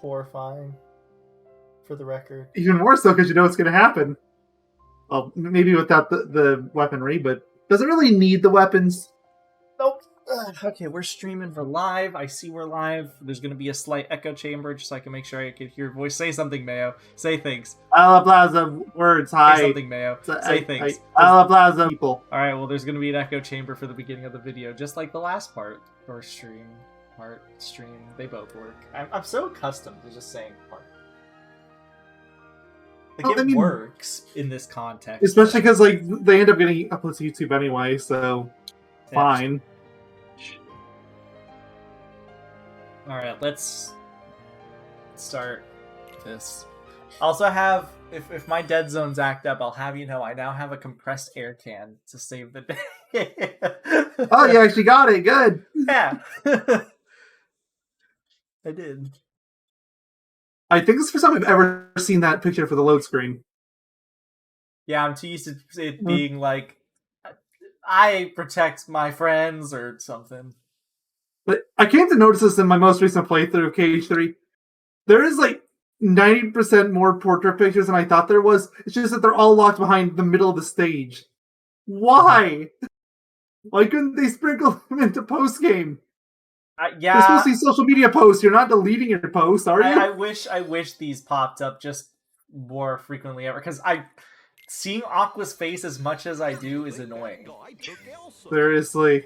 horrifying. For the record. Even more so because you know what's going to happen. Well, maybe without the weaponry, but does it really need the weapons? Nope. Okay, we're streaming for live. I see we're live. There's going to be a slight echo chamber just so I can make sure I can hear your voice. Say something, Mayo. Say things. Alaplaza words. Hi. Say something, Mayo. Say things. Alaplaza people. Alright, well, there's going to be an echo chamber for the beginning of the video, just like the last part. Or stream. Part, stream. They both work. I'm so accustomed to just saying part. Like, it works in this context. Especially because, like, they end up getting uploaded to YouTube anyway, so fine. Alright, let's start this. Also have, if my dead zones act up, I'll have you know I now have a compressed air can to save the day. Oh, you actually got it. Good. Yeah. I did. I think this is the first time I've ever seen that picture for the load screen. Yeah, I'm too used to it being like, I protect my friends or something. But I came to notice this in my most recent playthrough of KH3. There is like 90% more portrait pictures than I thought there was. It's just that they're all locked behind the middle of the stage. Why? Why couldn't they sprinkle them into post-game? Yeah, you're supposed to see social media posts. You're not deleting your posts, are you? I wish these popped up just more frequently ever, because seeing Aqua's face as much as I do is annoying. Seriously.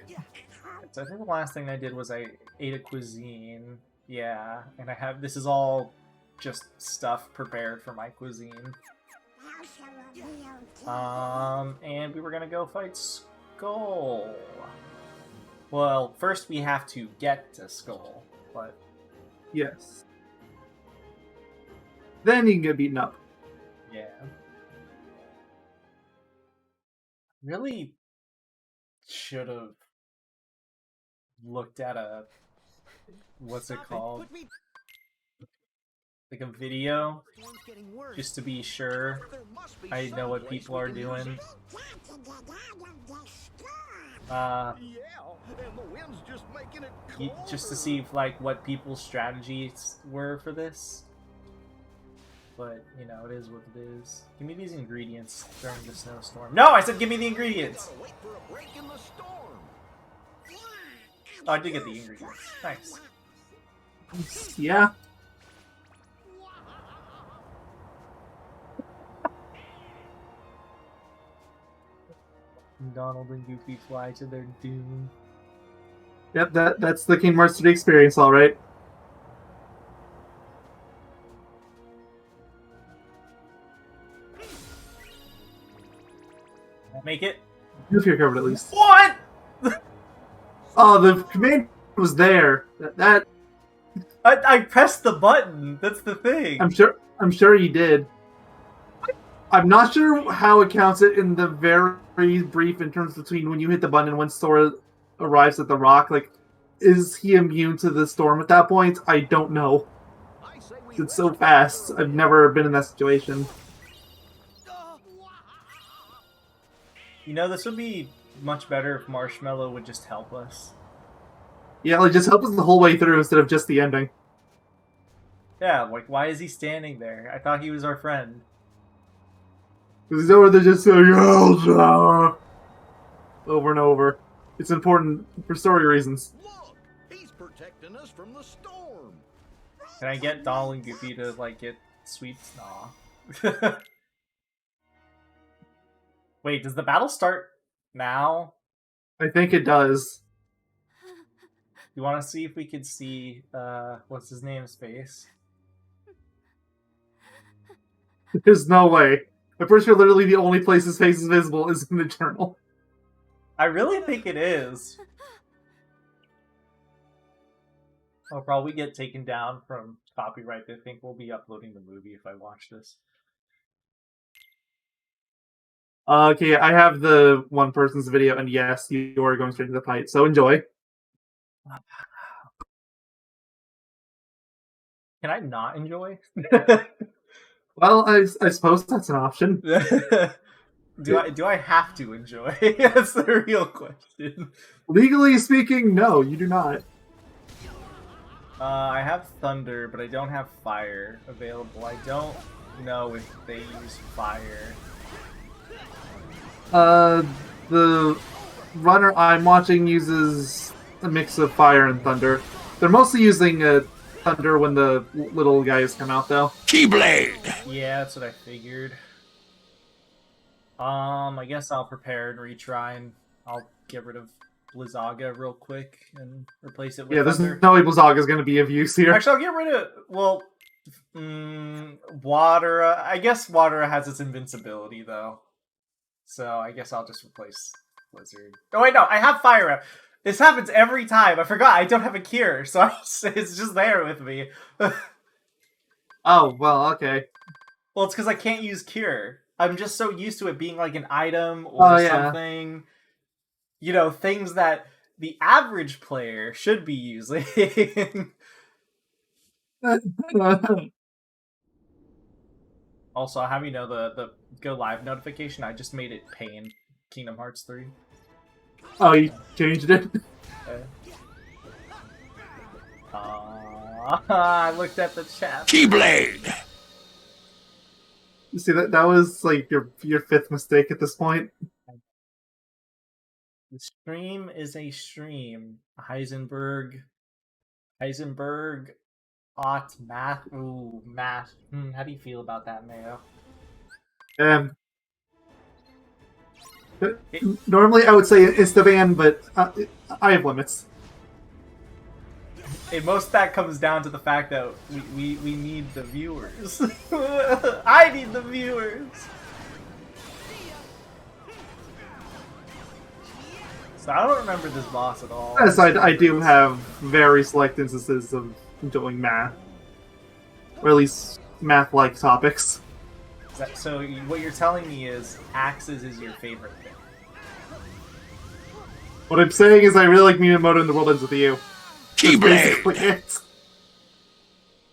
So I think the last thing I did was I ate a cuisine. Yeah, and this is all just stuff prepared for my cuisine. And we were gonna go fight Skoll. Well, first we have to get to Skoll, but... Yes. Then you can get beaten up. Yeah. Really should have looked at a... What's it called? Like a video, just to be sure I know what people are doing. Just to see like what people's strategies were for this. But, you know, it is what it is. Give me these ingredients during the snowstorm. No! I said give me the ingredients! Oh, I did get the ingredients. Nice. Yeah. Donald and Goofy fly to their doom. Yep, that's the Kingdom Hearts 3 experience, alright. Make it? If you're covered at least. What?! Oh, the command was there. I pressed the button. That's the thing. I'm sure you did. I'm not sure how it counts it in the very brief intervals between when you hit the button and when Sora arrives at the rock. Like, is he immune to the storm at that point? I don't know. It's so fast. I've never been in that situation. You know, this would be much better if Marshmallow would just help us. Yeah, like, just help us the whole way through instead of just the ending. Yeah, like, why is he standing there? I thought he was our friend. Because he's over there just saying, Elsa! Over and over. It's important for story reasons. Look, he's protecting us from the storm. Can I get Donald and Goofy to, like, get sweets? Nah. Wait, does the battle start now? I think it does. You want to see if we could see, what's his name's face? There's no way. I'm pretty sure literally the only place his face is visible is in the journal. I really think it is. I'll probably get taken down from copyright. I think we'll be uploading the movie if I watch this. Okay, I have the one person's video, and yes, you are going straight to the fight, so enjoy. Can I not enjoy? Well, I suppose that's an option. Do I have to enjoy? That's the real question. Legally speaking, no, you do not. I have thunder, but I don't have fire available. I don't know if they use fire. The runner I'm watching uses a mix of fire and thunder. They're mostly using thunder when the little guys come out, though. Keyblade! Yeah, that's what I figured. I guess I'll prepare and retry, and I'll get rid of Blizzaga real quick and replace it with Yeah, there's thunder. no way Blizzaga going to be of use here. Actually, I'll get rid of... Well, Water... I guess Water has its invincibility, though. So I guess I'll just replace Blizzard. Oh, wait, no. I have Fire Rep. This happens every time. I forgot. I don't have a cure, so it's just there with me. Oh, well, okay. Well, it's because I can't use cure. I'm just so used to it being like an item or something. You know, things that the average player should be using. Also, I'll have you know the go live notification. I just made it pay in Kingdom Hearts 3. Oh, you changed it? I looked at the chat. Keyblade! You see, that was like your fifth mistake at this point. The stream is a stream. Heisenberg, math. Ooh, math. How do you feel about that, Mayo? Normally I would say Instavan, but I have limits. And most of that comes down to the fact that we need the viewers. I need the viewers. So I don't remember this boss at all. Yes, I do have very select instances of enjoying math. Or at least math-like topics. So what you're telling me is Axes is your favorite thing. What I'm saying is I really like Miyamoto in The World Ends With You. Keyblade!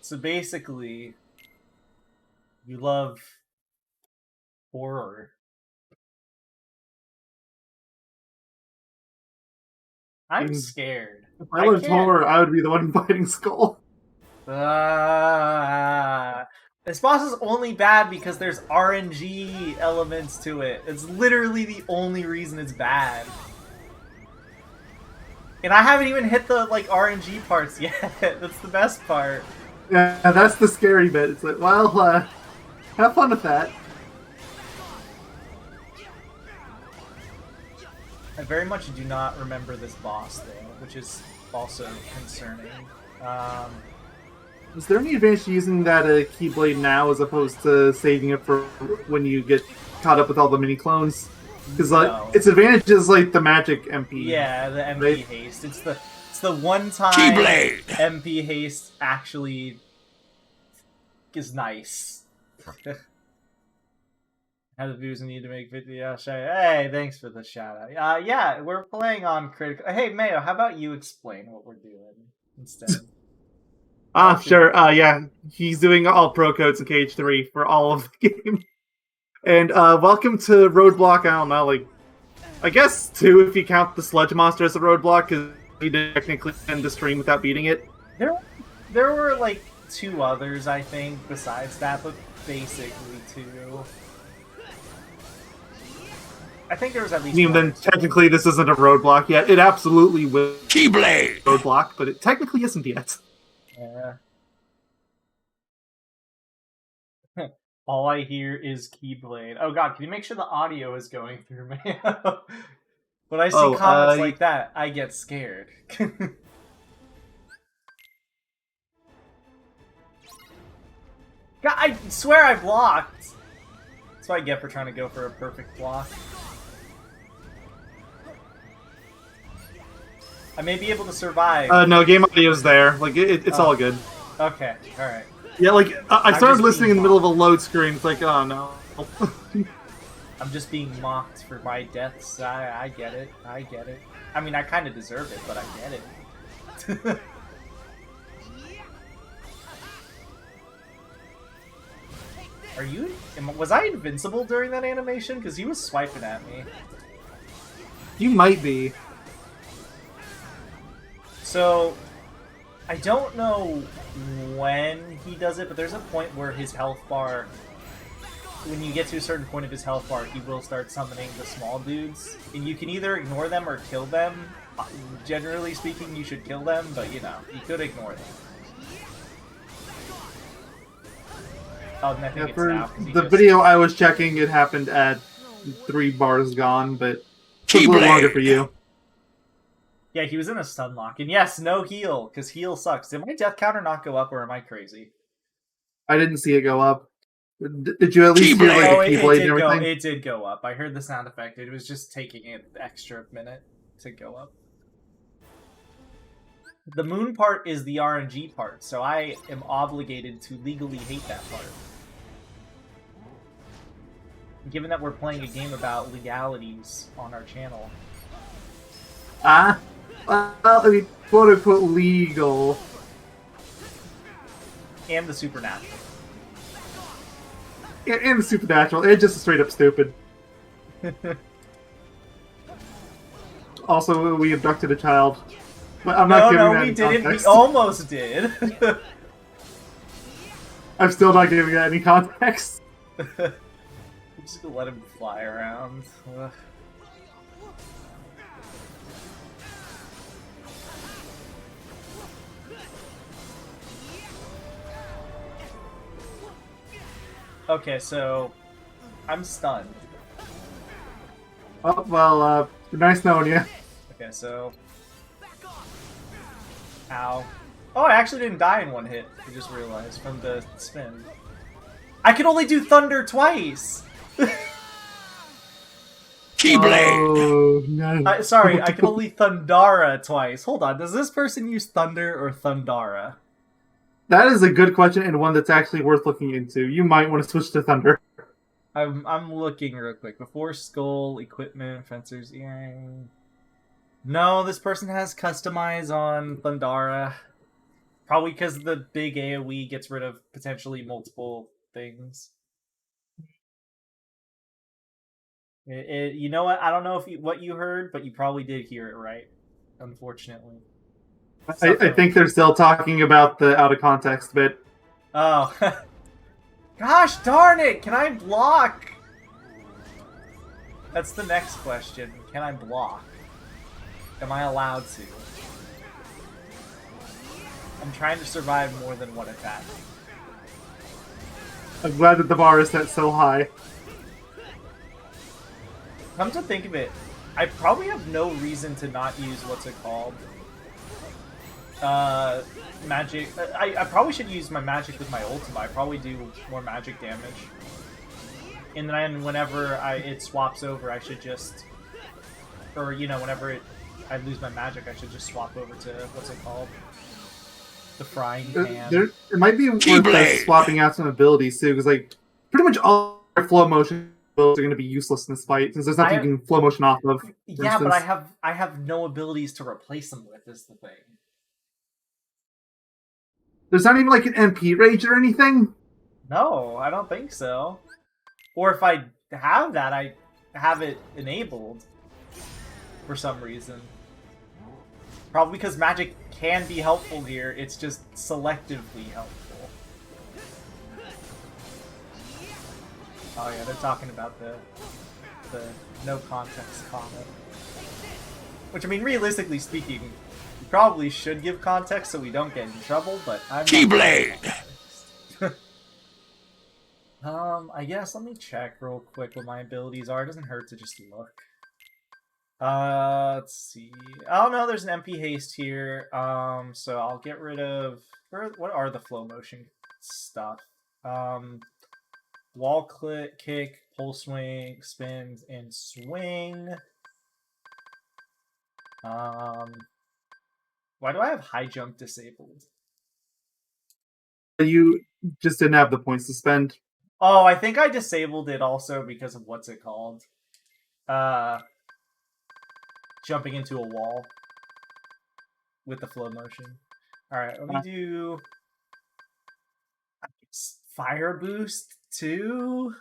So basically, you love horror. I'm scared. If I loved horror, I would be the one fighting Skoll. This boss is only bad because there's RNG elements to it. It's literally the only reason it's bad. And I haven't even hit the RNG parts yet. That's the best part. Yeah, that's the scary bit. It's like, well, have fun with that. I very much do not remember this boss though, which is also concerning. Is there any advantage to using that Keyblade now as opposed to saving it for when you get caught up with all the mini clones? Because its advantage is the magic MP. Yeah, the MP right? haste. It's the one time Keyblade! MP haste actually is nice. How the views need to make video. Hey, thanks for the shout out. Yeah, we're playing on critical. Hey, Mayo, how about you explain what we're doing instead? Sure. Yeah, he's doing all pro codes in KH3 for all of the game. And welcome to Roadblock. I don't know, I guess 2 if you count the Sludge Monster as a roadblock, because you did technically end the stream without beating it. There were 2 others, I think, besides that, but basically 2. I think there was at least. Then technically this isn't a roadblock yet. It absolutely will. Keyblade! Roadblock, but it technically isn't yet. Yeah. All I hear is Keyblade. Oh god, can you make sure the audio is going through me? When I see comments like that, I get scared. God, I swear I blocked! That's what I get for trying to go for a perfect block. I may be able to survive. No, game audio's there. It's all good. Okay, alright. Yeah, I started listening in the middle of a load screen. It's oh no. I'm just being mocked for my deaths. I get it. I get it. I mean, I kind of deserve it, but I get it. Are you... Was I invincible during that animation? Because he was swiping at me. You might be. So, I don't know when he does it, but there's a point where his health bar, when you get to a certain point of his health bar, he will start summoning the small dudes. And you can either ignore them or kill them. Generally speaking, you should kill them, but you know, you could ignore them. Oh, and I think it's For now, 'cause he the just- video I was checking, it happened at 3 bars gone, but it took a little longer for you. Yeah, he was in a stun lock. And yes, no heal, because heal sucks. Did my death counter not go up, or am I crazy? I didn't see it go up. Did you at least hear like Oh, a it keyblade and did go. everything? It did go up. I heard the sound effect. It was just taking an extra minute to go up. The moon part is the RNG part, so I am obligated to legally hate that part. Given that we're playing a game about legalities on our channel. Well, I mean, quote unquote legal. And the supernatural. And the supernatural, and just straight up stupid. Also, we abducted a child. But I'm not giving that we any didn't. context. We almost did. I'm still not giving that any context. I'm just gonna let him fly around. Ugh. Okay, so I'm stunned. Oh, well, nice knowing you. Okay, so ow. Oh, I actually didn't die in one hit. I just realized from the spin. I can only do thunder twice. Keyblade. Oh, no. Sorry, I can only Thundara twice. Hold on, does this person use Thunder or Thundara? That is a good question and one that's actually worth looking into. You might want to switch to Thunder. I'm looking real quick. Before Skoll, equipment, fencers, earring. No, this person has customize on Thundara. Probably because the big AoE gets rid of potentially multiple things. You know what? I don't know if what you heard, but you probably did hear it right. Unfortunately. I think they're still talking about the out of context bit. Oh. Gosh darn it! Can I block? That's the next question. Can I block? Am I allowed to? I'm trying to survive more than one attack. I'm glad that the bar is set so high. Come to think of it, I probably have no reason to not use what's it called? Magic. I probably should use my magic with my ultimate. I probably do more magic damage. And then whenever it swaps over, I should just... Or, you know, whenever I lose my magic, I should just swap over to, what's it called? The frying pan. It might be worth us swapping out some abilities, too, because, like, pretty much all our flow motion abilities are going to be useless in this fight, since there's nothing you can flow motion off of. Yeah, but I have no abilities to replace them with, is the thing. There's not even, like, an MP rage or anything? No, I don't think so. Or if I have that, I have it enabled for some reason. Probably because magic can be helpful here, it's just selectively helpful. Oh yeah, they're talking about the no context comment. Which, I mean, realistically speaking, we probably should give context so we don't get in trouble, but I'm Keyblade. I guess let me check real quick what my abilities are. It doesn't hurt to just look. Let's see. Oh no, there's an MP haste here. So I'll get rid of what are the flow motion stuff? Wall click, kick, pole swing, spins, and swing. Why do I have high jump disabled? You just didn't have the points to spend. Oh, I think I disabled it also because of what's it called? Jumping into a wall with the flow motion. Alright, let me do fire boost too.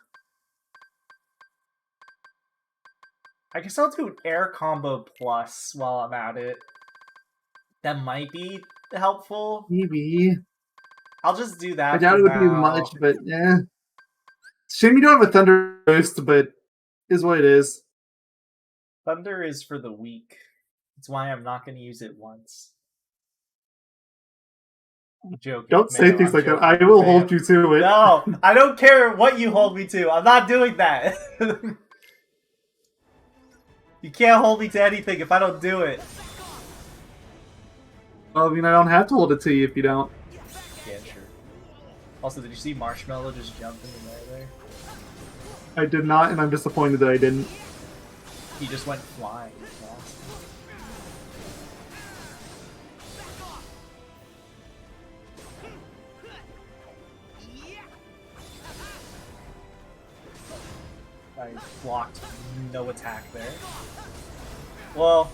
I guess I'll do an air combo plus while I'm at it. That might be helpful. Maybe. I'll just do that. I doubt it would be much, but yeah. Shame you don't have a Thunder Ghost, but is what it is. Thunder is for the weak. That's why I'm not going to use it once. I'm joking. Don't say Mayo, things I'm like that. joking. I will Mayo. hold you to it. No, I don't care what you hold me to. I'm not doing that. You can't hold me to anything if I don't do it. Well, I mean, I don't have to hold it to you if you don't. Yeah, sure. Also, did you see Marshmallow just jump in the air there? I did not, and I'm disappointed that I didn't. He just went flying. It's awesome. I blocked no attack there. Well,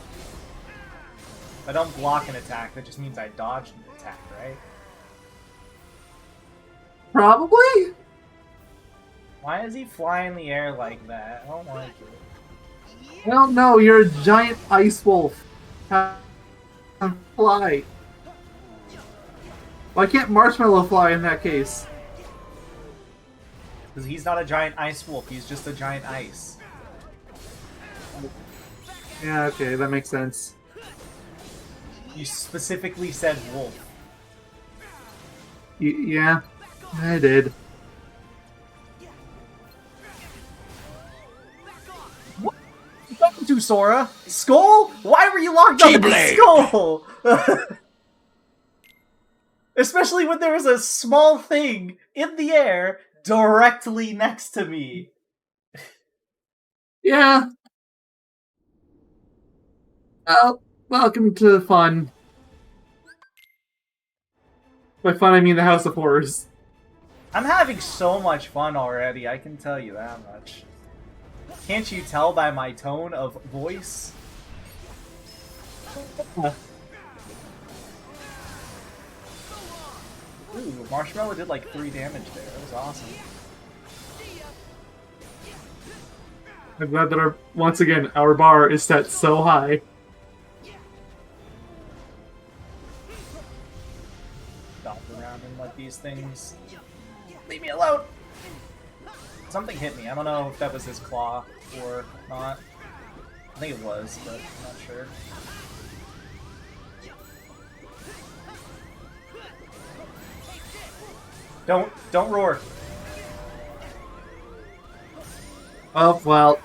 if I don't block an attack, that just means I dodged an attack, right? Probably? Why is he flying in the air like that? I don't like it. I don't know, you're a giant ice wolf. How can fly? Why can't Marshmallow fly in that case? Because he's not a giant ice wolf, he's just a giant ice. Yeah, okay, that makes sense. You specifically said wolf. Yeah, I did. What are you talking to, Sora? Skoll? Why were you locked up in Keyblade! Skoll? Especially when there was a small thing in the air directly next to me. Yeah. Well, welcome to fun. By fun, I mean the House of Horrors. I'm having so much fun already, I can tell you that much. Can't you tell by my tone of voice? Ooh, Marshmallow did like 3 damage there. That was awesome. I'm glad that once again, our bar is set so high. Dodge around and let these things... Leave me alone! Something hit me. I don't know if that was his claw or not. I think it was, but I'm not sure. Don't roar. Oh, well.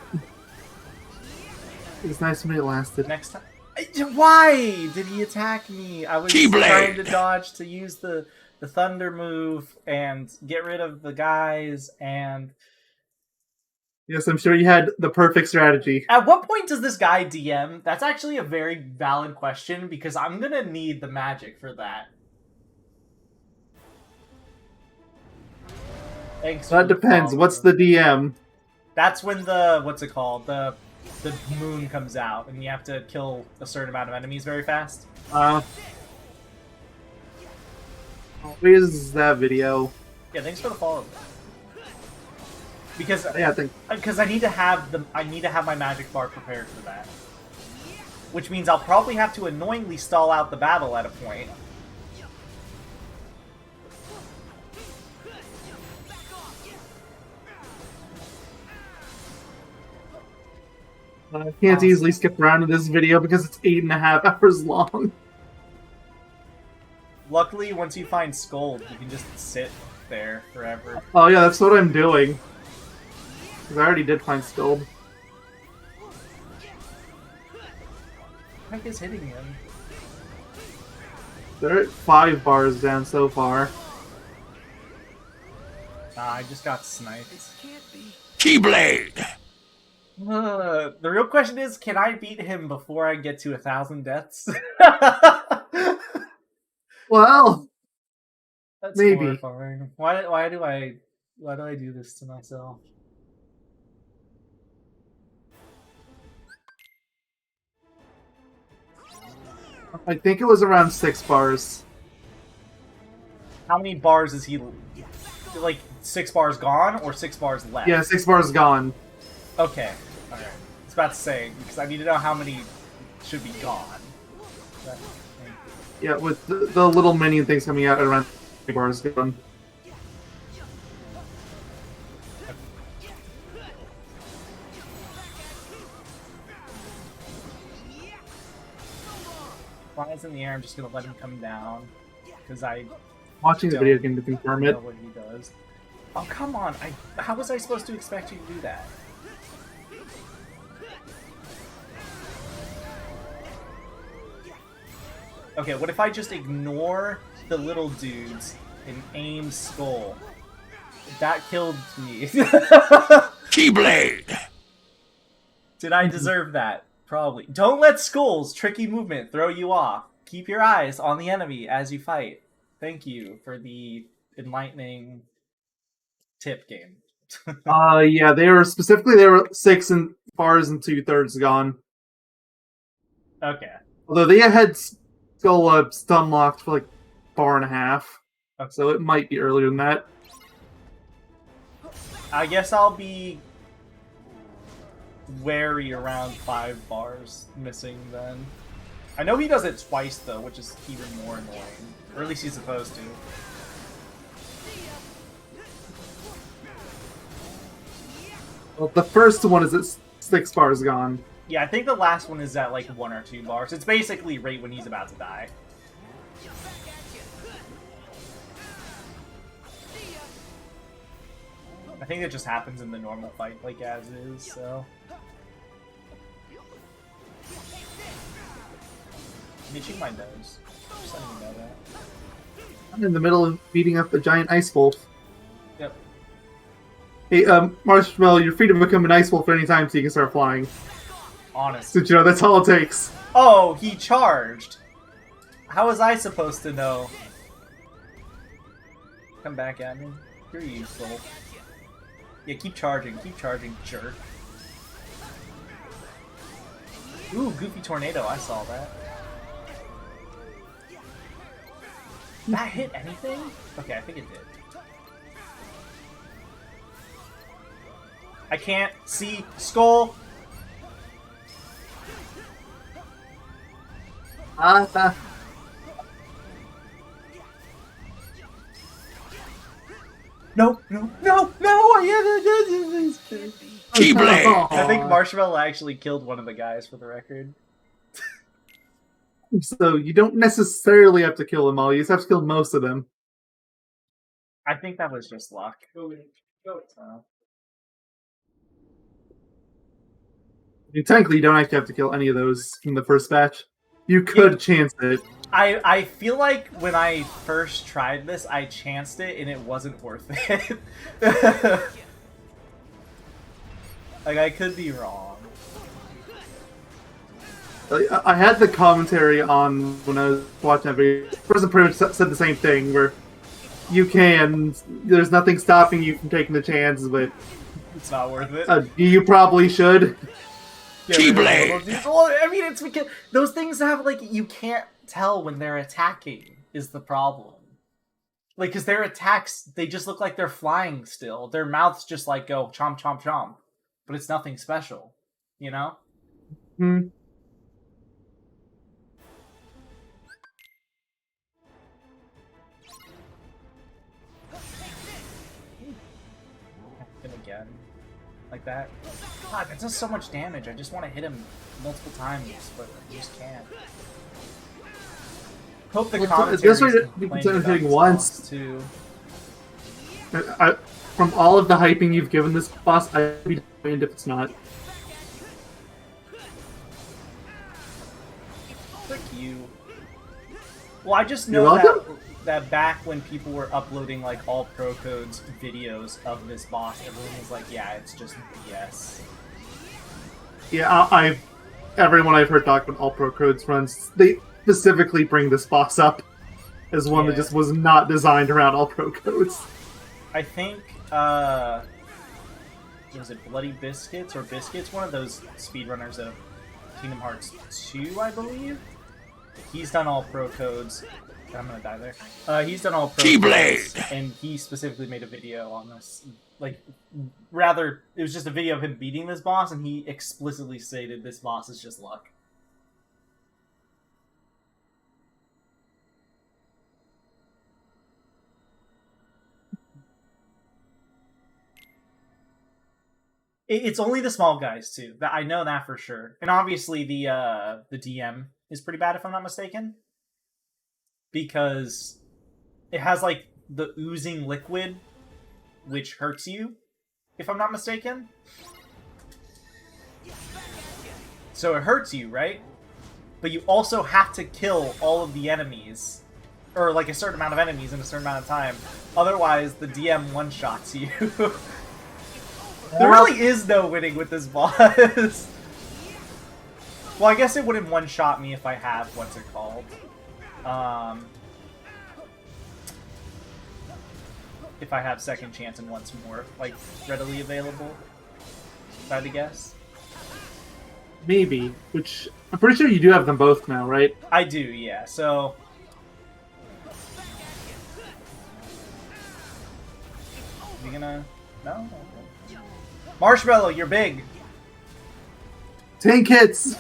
It was nice when it lasted. Next time. Why did he attack me? I was Keyblade! trying to dodge to use the thunder move and get rid of the guys, and Yes, I'm sure you had the perfect strategy. at what point does this guy DM? That's actually a very valid question, because I'm gonna need the magic for that. Thanks. That depends. What's the DM? That's when the what's it called? The moon comes out, and you have to kill a certain amount of enemies very fast. Always that video. Yeah, thanks for the follow. Because Yeah, I think. I need to have my magic bar prepared for that. Which means I'll probably have to annoyingly stall out the battle at a point. I can't easily skip around in this video because it's 8.5 hours long. Luckily, once you find Skoll, you can just sit there forever. Oh yeah, that's what I'm doing. Because I already did find Skoll. What the heck is hitting him? They're at 5 bars down so far. Nah, I just got sniped. Keyblade! The real question is, can I beat him before I get to 1,000 deaths? Well, That's maybe. horrifying. Why do I do this to myself? I think it was around 6 bars. How many bars is he? Like 6 bars gone or 6 bars left? Yeah, 6 bars gone. Okay. Alright. I was about to say, because I need to know how many should be gone. Yeah, with the little minion things coming out around the bars gone. Flies in the air, I'm just gonna let him come down. Because I Watching the video game to confirm know it. what he does. Oh, come on! How was I supposed to expect you to do that? Okay, what if I just ignore the little dudes and aim Skoll? That killed me. Keyblade! Did I deserve that? Probably. Don't let Skoll's tricky movement throw you off. Keep your eyes on the enemy as you fight. Thank you for the enlightening tip, game. Yeah, they were 6 and bars and 2/3 gone. Okay. Although they had Skull stun locked for like bar and a half. Okay. So it might be earlier than that. I guess I'll be wary around 5 bars missing then. I know he does it twice though, which is even more annoying. Or at least he's supposed to. Well, the first one is at 6 bars gone. Yeah, I think the last one is at like 1 or 2 bars. It's basically right when he's about to die. I think it just happens in the normal fight, like as is, so... I'm itching my nose. Just letting you know that. I'm in the middle of beating up a giant ice wolf. Yep. Hey, Marshmallow, you're free to become an ice wolf anytime so you can start flying. Honest. Since you know that's all it takes. Oh, he charged! How was I supposed to know? Come back at me. You're useful. Yeah, keep charging, jerk. Ooh, Goofy Tornado, I saw that. That hit anything? Okay, I think it did. I can't see Skoll! No! Keyblade! I think Marshmallow actually killed one of the guys, for the record. So you don't necessarily have to kill them all, you just have to kill most of them. I think that was just luck. Technically, you don't actually have to kill any of those from the first batch. You could chance it. I feel like when I first tried this, I chanced it and it wasn't worth it. Like, I could be wrong. I had the commentary on when I was watching that video. The person pretty much said the same thing, where there's nothing stopping you from taking the chance, but It's not worth it. you probably should. Keyblade! Well, I mean, it's because those things have, like, you can't tell when they're attacking, is the problem. Like, because their attacks, they just look like they're flying still. Their mouths just, like, go chomp, chomp, chomp. But it's nothing special, you know? Hmm. Him again. Like that. God, that does so much damage. I just want to hit him multiple times, but I just can't. Hope the commentary This way you can hitting once too. From all of the hyping you've given this boss, I'd be disappointed if it's not. Frick you. Well, I just know that back when people were uploading like all pro codes videos of this boss, everyone was like, "Yeah, it's just BS." Yeah, everyone I've heard talk about all pro codes runs, they specifically bring this boss up as one that just was not designed around all pro codes. I think, was it Bloody Biscuits or Biscuits? One of those speedrunners of Kingdom Hearts 2, I believe. He's done all pro codes. I'm gonna die there. He's done all pro codes, and he specifically made a video on this. Like, rather, it was just a video of him beating this boss, and he explicitly stated this boss is just luck. It's only the small guys too. That I know that for sure. And obviously the DM is pretty bad if I'm not mistaken, because it has like the oozing liquid, which hurts you, if I'm not mistaken. So it hurts you, right? But you also have to kill all of the enemies, or like a certain amount of enemies in a certain amount of time. Otherwise, the DM one-shots you. There really is no winning with this boss. Well, I guess it wouldn't one-shot me if I have, what's it called? If I have second chance and once more, like, readily available, if I had to guess. Maybe, which I'm pretty sure you do have them both now, right? I do, yeah, so... You gonna... No? Okay. Marshmallow, you're big! Tank hits!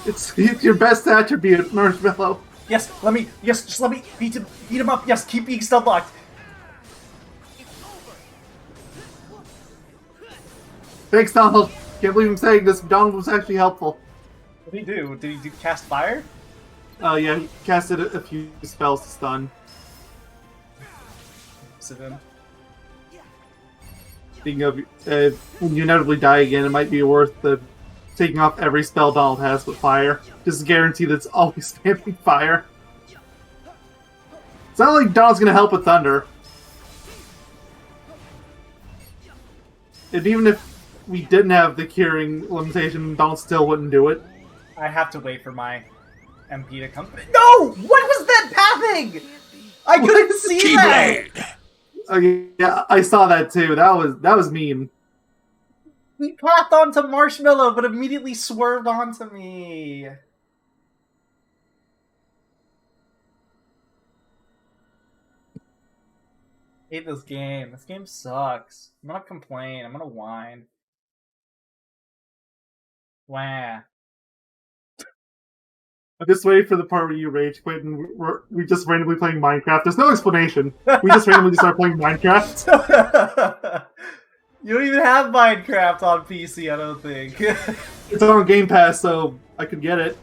It's your best attribute, Marshmallow. Yes, just let me beat him up. Yes, keep being stealth locked. Thanks, Donald. Can't believe I'm saying this, but Donald was actually helpful. What did he do? Did he cast fire? Yeah, he casted a few spells to stun. Speaking of, when you inevitably die again, it might be worth taking off every spell Donald has with fire. Just guarantee that it's always spamming fire. It's not like Donald's gonna help with thunder. And even if we didn't have the curing limitation, Donald still wouldn't do it. I have to wait for my MP to come. No! What was that pathing? I couldn't see that! Yeah, I saw that too. That was mean. He pathed onto Marshmallow, but immediately swerved onto me. Hate this game. This game sucks. I'm gonna complain. I'm gonna whine. Wah. I'm just waiting for the part where you rage quit and we just randomly playing Minecraft. There's no explanation. We just randomly start playing Minecraft. You don't even have Minecraft on PC, I don't think. It's on Game Pass, so I could get it.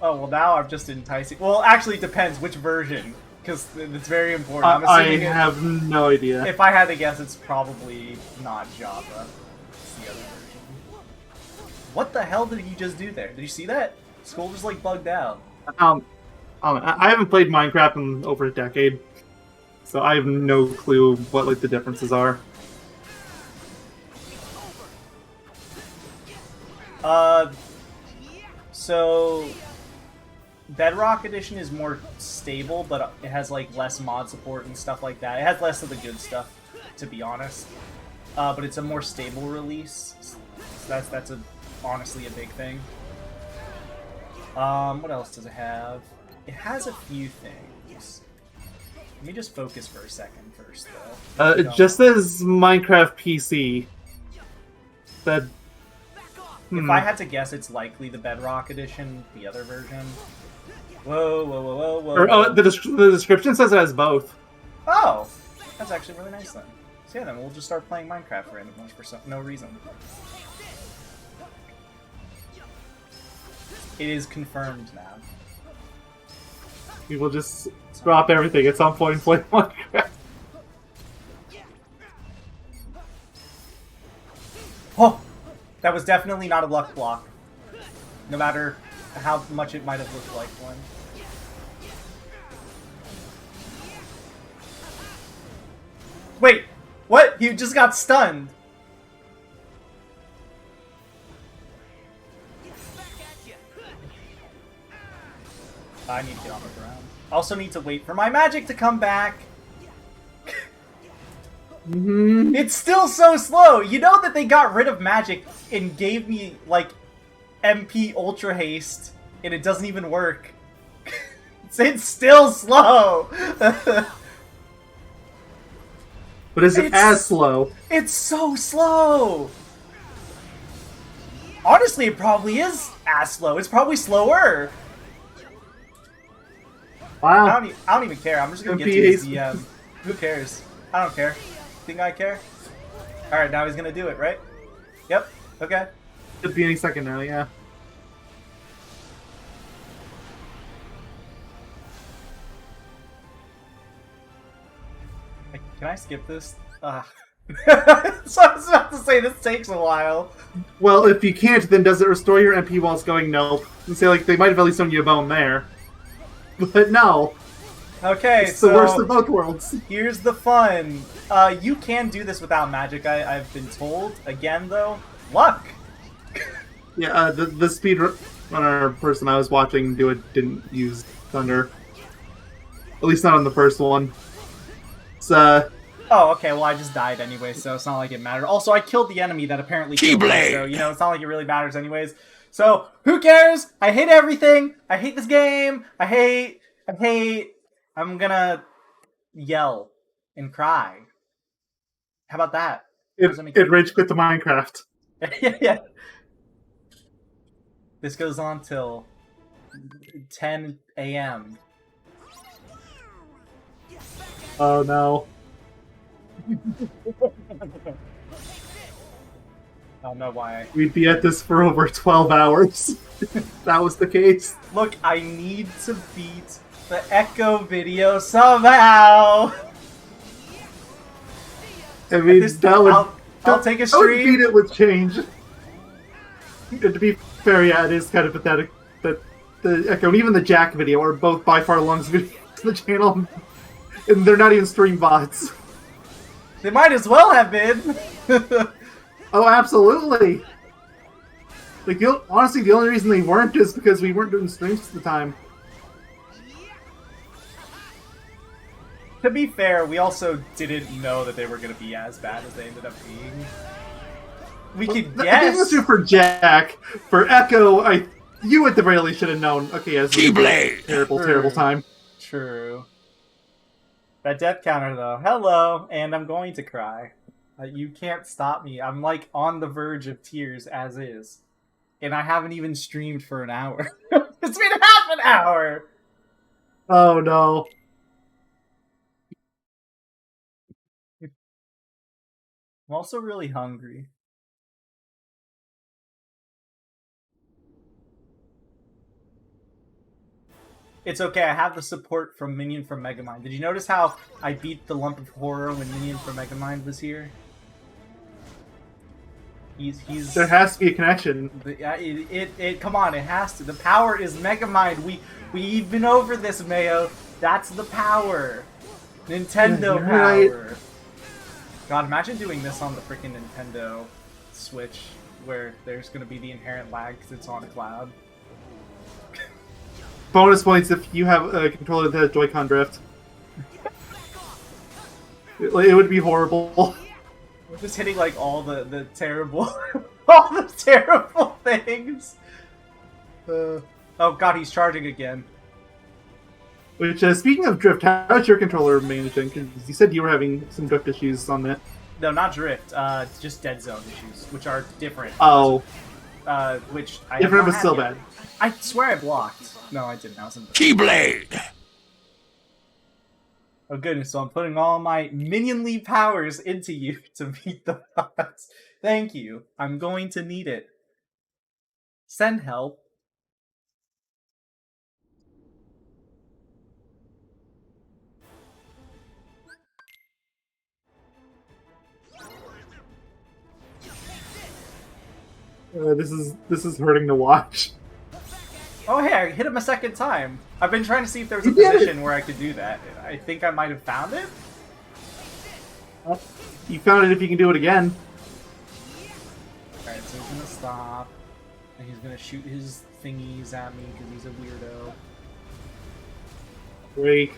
Oh, well now I'm just enticing. Well, actually it depends which version, because it's very important. I have no idea. If I had to guess, it's probably not Java. It's the other version. What the hell did you just do there? Did you see that? Skoll just like bugged out. I haven't played Minecraft in over a decade, so I have no clue what like the differences are. So Bedrock Edition is more stable, but it has like less mod support and stuff like that. It has less of the good stuff, to be honest. But it's a more stable release. So that's honestly a big thing. What else does it have? It has a few things. Let me just focus for a second first, though. It just says Minecraft PC. That. If I had to guess, it's likely the Bedrock Edition, the other version. Whoa, whoa, whoa, whoa, whoa. Or, the description says it has both. Oh! That's actually really nice then. So yeah, then we'll just start playing Minecraft randomly for no reason. It is confirmed now. We will just drop everything at some point and play Minecraft. Oh! That was definitely not a luck block. No matter how much it might have looked like one. Wait! What? You just got stunned! I need to get on the ground. Also need to wait for my magic to come back! It's still so slow! You know that they got rid of magic and gave me, like, MP Ultra Haste, and it doesn't even work. It's still slow! But is it as slow? It's so slow! Honestly, it probably is as slow. It's probably slower! Wow. I don't even care. I'm just gonna get to MP the DM. Who cares? I don't care. Think I care? Alright, now he's gonna do it, right? Yep. Okay. Should be any second now, yeah. Can I skip this? So I was about to say this takes a while. Well, if you can't, then does it restore your MP while it's going? Nope. And say, like, they might have at least thrown you a bone there. But no. Okay, It's the worst of both worlds. Here's the fun. You can do this without magic, I've been told. Again, though, luck. Yeah, the speedrunner person I was watching do it didn't use Thunder. At least not on the first one. It's, Oh, okay, well I just died anyway, so it's not like it mattered. Also, I killed the enemy that apparently killed me, so, you know, it's not like it really matters anyways. So, who cares? I hate everything! I hate this game! I hate... I'm gonna yell and cry. How about that? it rage quit to Minecraft. Yeah. This goes on till 10 a.m. Oh no. I don't know why. We'd be at this for over 12 hours. If that was the case. Look, I need to beat the Echo video somehow! I mean, that would... I'll take a I would stream. beat it with change. And to be fair, yeah, it is kind of pathetic that the Echo and even the Jack video are both by far the longest videos on the channel. And they're not even stream bots. They might as well have been! Oh, absolutely! Like, honestly, the only reason they weren't is because we weren't doing streams at the time. To be fair, we also didn't know that they were going to be as bad as they ended up being. We could guess. I think that's true for Jack. For Echo, you at the very least should have known. Okay, yes, terrible time. True. That death counter, though. Hello, and I'm going to cry. You can't stop me. I'm, like, on the verge of tears as is. And I haven't even streamed for an hour. It's been half an hour! Oh, no. I'm also really hungry. It's okay, I have the support from Minion from Megamind. Did you notice how I beat the lump of horror when Minion from Megamind was here? He's There has to be a connection. Come on, it has to. The power is Megamind. We've been over this, Mayo. That's the power. Nintendo Yeah, power. right. God, imagine doing this on the freaking Nintendo Switch, where there's gonna be the inherent lag because it's on a cloud. Bonus points if you have a controller that has Joy-Con drift. It would be horrible. We're just hitting like all the terrible, all the terrible things. Oh god, he's charging again. Which, speaking of drift, how's your controller managing? Because you said you were having some drift issues on it. No, not drift. Just dead zone issues, which are different. Oh. Which I Different but have still yet. bad. I swear I blocked. No, I didn't. I was in the... Keyblade! Oh goodness, so I'm putting all my minionly powers into you to beat the boss. Thank you. I'm going to need it. Send help. This is hurting to watch. Oh hey, I hit him a second time. I've been trying to see if there's a You did it! position where I could do that. I think I might have found it. You found it if you can do it again. Alright, so he's gonna stop. And he's gonna shoot his thingies at me because he's a weirdo. Break.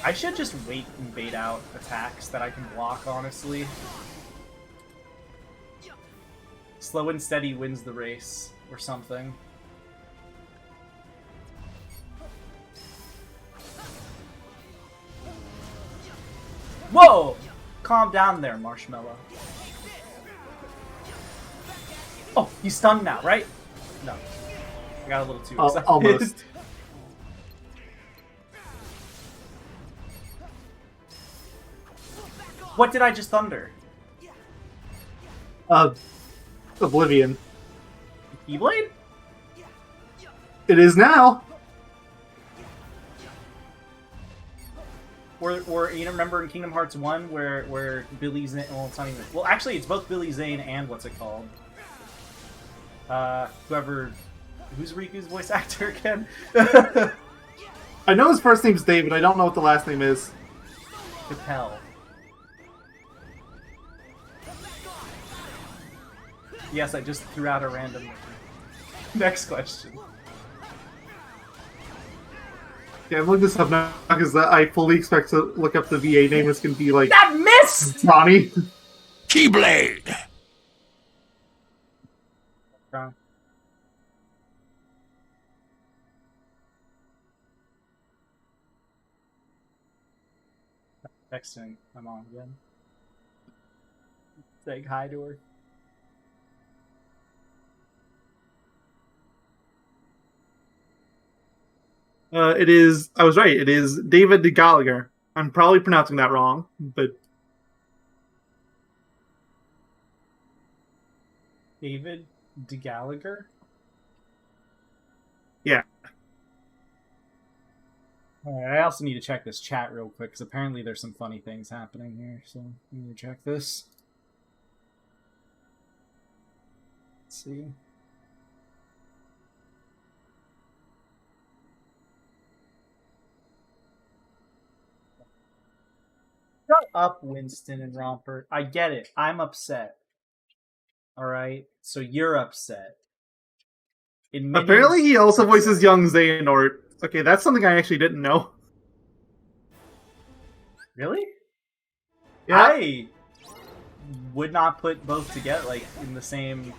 I should just wait and bait out attacks that I can block, honestly. Slow and steady wins the race, or something. Whoa! Calm down there, Marshmallow. Oh, he's stunned now, right? No. I got a little too excited. Almost. What did I just thunder? Oblivion. Keyblade? It is now. Or you remember in Kingdom Hearts 1 where Billy Zane, well, it's not even, well, actually it's both Billy Zane and what's it called? Who's Riku's voice actor again? I know his first name's David. I don't know what the last name is. Capel. Yes, I just threw out a random. Next question. Yeah, I'm looking this up now because I fully expect to look up the VA name. It's going to be like That missed! Ronnie. Keyblade! Texting my mom again. Saying hi to her. It is. I was right. It is David Gallagher. I'm probably pronouncing that wrong, but David de Gallagher? yeah. Alright, I also need to check this chat real quick, because apparently there's some funny things happening here, so I need to check this. Let's see. Shut up, Winston and Romper. I get it. I'm upset. Alright? So you're upset. Apparently he also voices young Xehanort. Okay, that's something I actually didn't know. Really? Yeah. I would not put both together, like, in the same...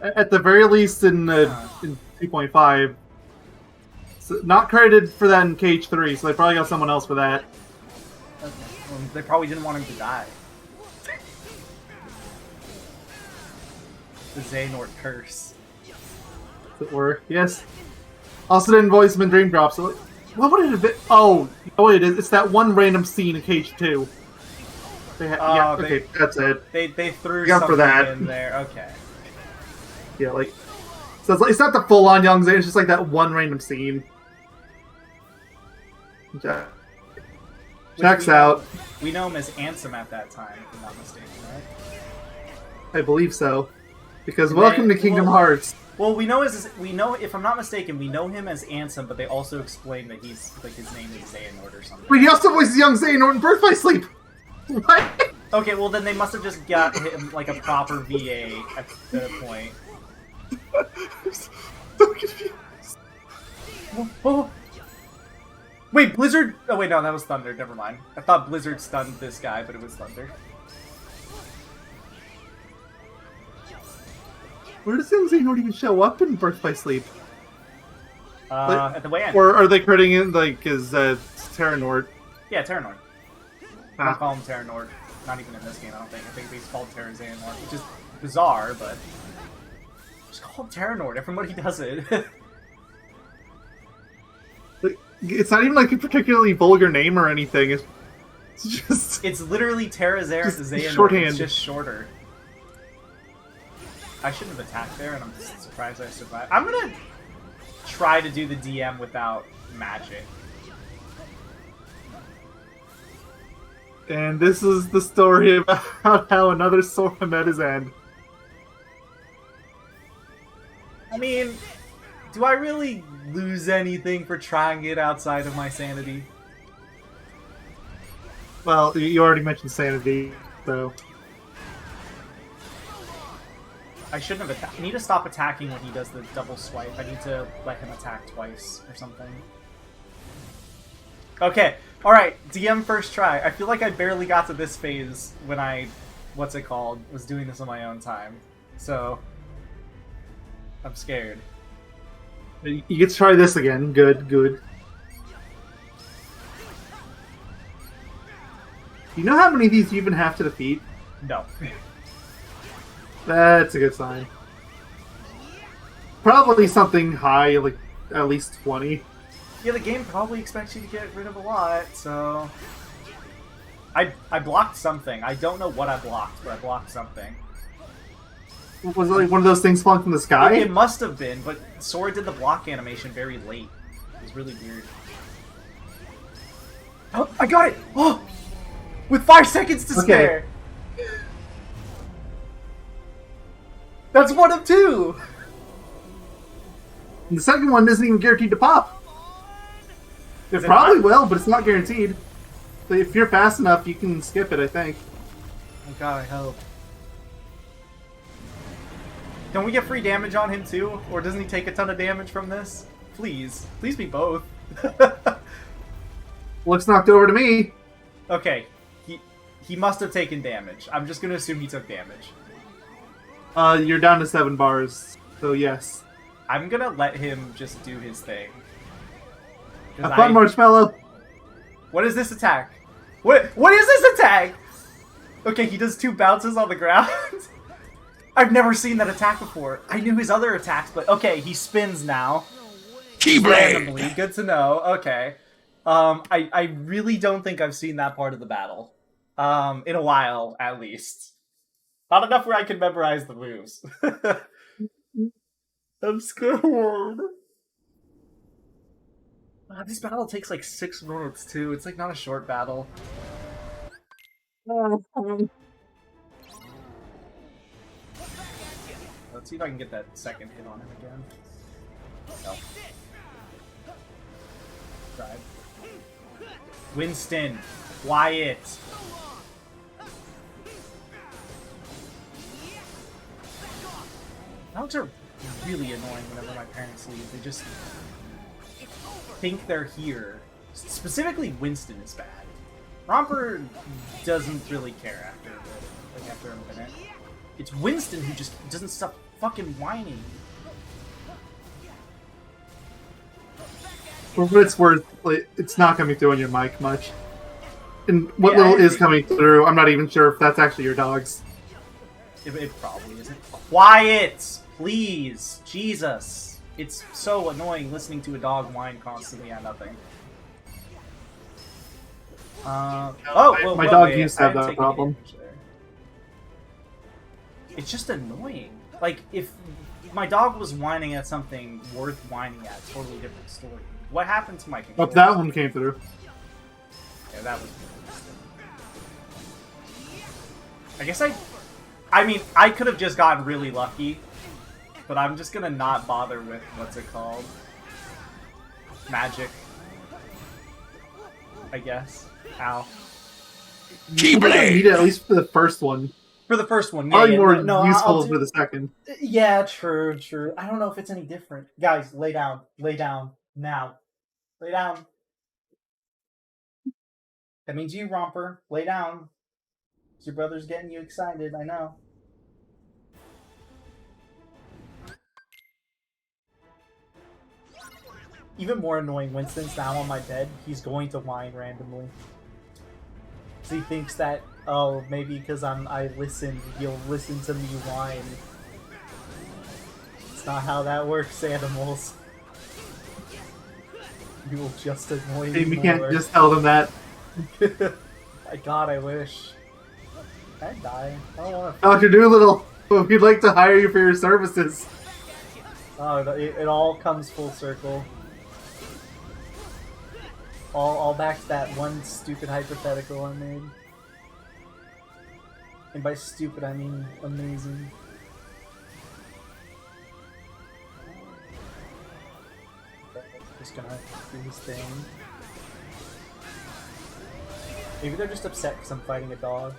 At the very least in 2.5. So not credited for that in KH3, so they probably got someone else for that. Okay. Well, they probably didn't want him to die. The Xehanort curse. As it were. Yes. Also didn't voice him in Dream Drop, so what would it have been? Oh, it is. It's that one random scene in KH2. Yeah, okay, that's it. They threw Yeah, something for that. in there. Okay. Yeah, like... So it's not the full-on young Xehanort, it's just like that one random scene. Okay. Checks out. We know him as Ansem at that time, if I'm not mistaken, right? I believe so. Because welcome to Kingdom Hearts. Well, we know, if I'm not mistaken, we know him as Ansem, but they also explain that he's, like, his name is Xehanort or something. Wait, he also voices young Xehanort in Birth by Sleep! What? Okay, well then they must have just got him, like, a proper VA at that point. I'm so confused. Oh. Wait, Blizzard... Oh, wait, no, that was Thunder. Never mind. I thought Blizzard stunned this guy, but it was Thunder. Where does young Xehanort even show up in Birth by Sleep? At the way end. Or are they crediting it, like, as Terranort? Yeah, Terranort. I don't call him Terranort. Not even in this game, I don't think. I think he's called Terra Xehanort, which is bizarre, but... Just call him Terranort. Everybody does it. It's not even, like, a particularly vulgar name or anything. It's just... It's literally Terra Xehanort. Shorthand. It's just shorter. I shouldn't have attacked there, and I'm surprised I survived. I'm gonna try to do the DM without magic. And this is the story about how another Sora met his end. I mean, do I really lose anything for trying it outside of my sanity? Well, you already mentioned sanity, so... I shouldn't have attacked. I need to stop attacking when he does the double swipe. I need to let him attack twice or something. Okay, alright, DM first try. I feel like I barely got to this phase when I, was doing this on my own time. So, I'm scared. You get to try this again. Good, good. You know how many of these you even have to defeat? No. That's a good sign. Probably something high, like at least 20. Yeah, the game probably expects you to get rid of a lot, so... I blocked something. I don't know what I blocked, but I blocked something. Was it like one of those things falling from the sky? It must have been, but Sora did the block animation very late. It was really weird. Oh, I got it! Oh! With 5 seconds to spare! That's 1 of 2! And the second one isn't even guaranteed to pop. It probably will, but it's not guaranteed. But if you're fast enough, you can skip it, I think. Oh god, I hope. Can we get free damage on him too? Or doesn't he take a ton of damage from this? Please. Please be both. Looks knocked over to me. Okay. He must have taken damage. I'm just gonna assume he took damage. You're down to 7 bars, so yes. I'm gonna let him just do his thing. Have fun, Marshmallow. What is this attack? What is this attack? Okay, he does 2 bounces on the ground. I've never seen that attack before. I knew his other attacks, but okay, he spins now. Randomly. Keyblade. Good to know. Okay. I really don't think I've seen that part of the battle. In a while, at least. Not enough where I can memorize the moves. I'm scared. This battle takes like 6 minutes too. It's like not a short battle. Let's see if I can get that second hit on him again. No. Tried. Winston. Wyatt. Dogs are really annoying whenever my parents leave. They just think they're here. Specifically, Winston is bad. Romper doesn't really care after a minute. It's Winston who just doesn't stop fucking whining. For what it's worth, like, it's not coming through on your mic much. And what Yeah, little is coming through, I'm not even sure if that's actually your dog's. It probably isn't. Quiet! Please! Jesus! It's so annoying listening to a dog whine constantly at nothing. My dog used to have that problem. It's just annoying. Like, if my dog was whining at something worth whining at, totally different story. What happened to my controller? Oh, that one came through. Yeah, that was... I guess I mean, I could have just gotten really lucky, but I'm just gonna not bother with, what's it called? Magic. I guess. Ow. You need it at least for the first one. For the first one, yeah. Probably more no, useful for the second. Yeah, true, true. I don't know if it's any different. Guys, lay down. Lay down. Now. Lay down. That means you, Romper. Lay down. Your brother's getting you excited, I know. Even more annoying, Winston's now on my bed. He's going to whine randomly. So he thinks that, oh, maybe because I listened, you'll listen to me whine. It's not how that works, animals. You will just annoy me We more. can't just tell them that. My god, I wish. I'd die. I don't want to. Dr. Doolittle, we'd like to hire you for your services. Oh, it all comes full circle. All back to that one stupid hypothetical I made. And by stupid, I mean amazing. Just gonna do his thing. Maybe they're just upset because I'm fighting a dog.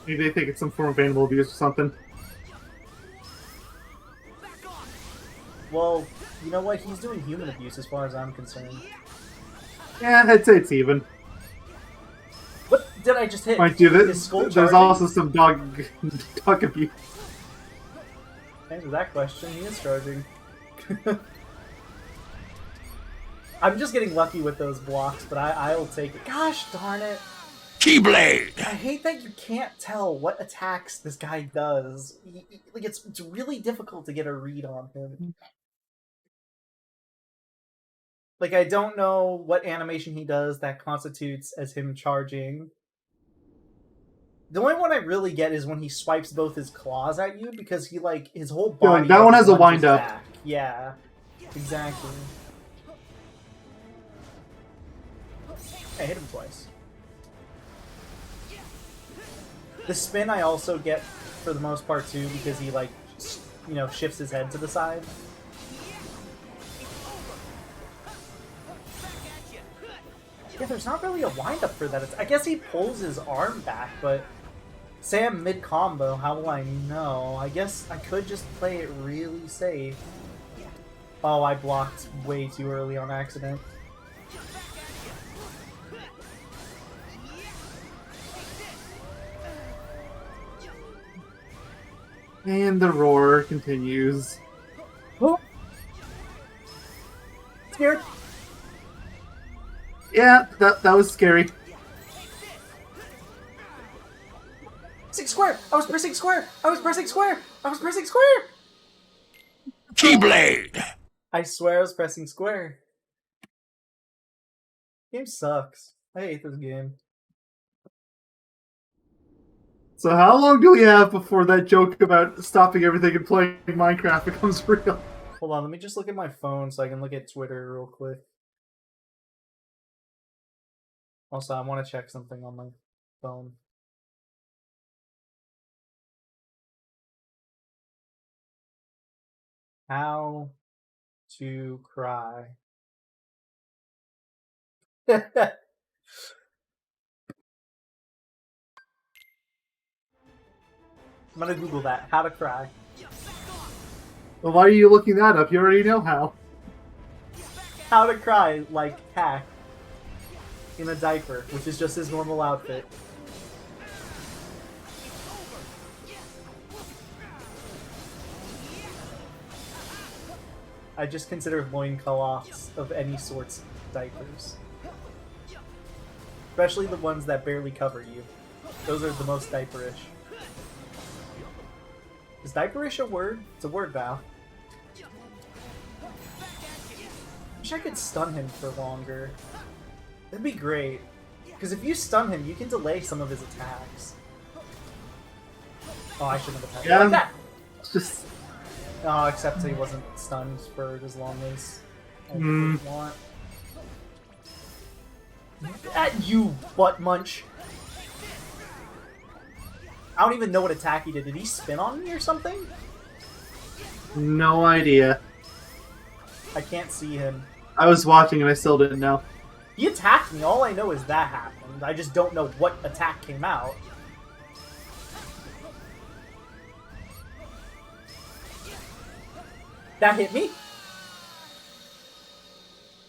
Maybe they think it's some form of animal abuse or something. Well, you know what? He's doing human abuse as far as I'm concerned. Yeah, I'd say it's even. What did I just hit? Mind you, Is Skoll there's charging? also some dog abuse. Answer that question. He is charging. I'm just getting lucky with those blocks, but I'll take it. Gosh darn it! Keyblade. I hate that you can't tell what attacks this guy does. Like it's really difficult to get a read on him. Like, I don't know what animation he does that constitutes as him charging. The only one I really get is when he swipes both his claws at you, because he, like, his whole body... that one has a lunges wind-up. back. Yeah, exactly. I hit him twice. The spin I also get for the most part too, because he, like, you know, shifts his head to the side. Yeah, there's not really a wind-up for that. I guess he pulls his arm back, but say I'm mid-combo, how will I know? I guess I could just play it really safe. Oh, I blocked way too early on accident. And the roar continues. Oh. Scared. Yeah, that was scary. Pressing square! I was pressing square! I was pressing square! I was pressing square! Keyblade! I swear I was pressing square. Game sucks. I hate this game. So how long do we have before that joke about stopping everything and playing Minecraft becomes real? Hold on, let me just look at my phone so I can look at Twitter real quick. Also, I want to check something on my phone. How to cry. I'm gonna Google that. How to cry. Well, why are you looking that up? You already know how. How to cry like Hack in a diaper, which is just his normal outfit. I just consider loincloths of any sorts diapers. Especially the ones that barely cover you. Those are the most diaperish. Is diaperish a word? It's a word, Val. Wish I could stun him for longer. That'd be great. Because if you stun him, you can delay some of his attacks. Oh, I shouldn't have attacked him like that! It's just... Oh, except he wasn't stunned for as long as I want. At you, butt munch! I don't even know what attack he did. Did he spin on me or something? No idea. I can't see him. I was watching and I still didn't know. He attacked me. All I know is that happened. I just don't know what attack came out. That hit me.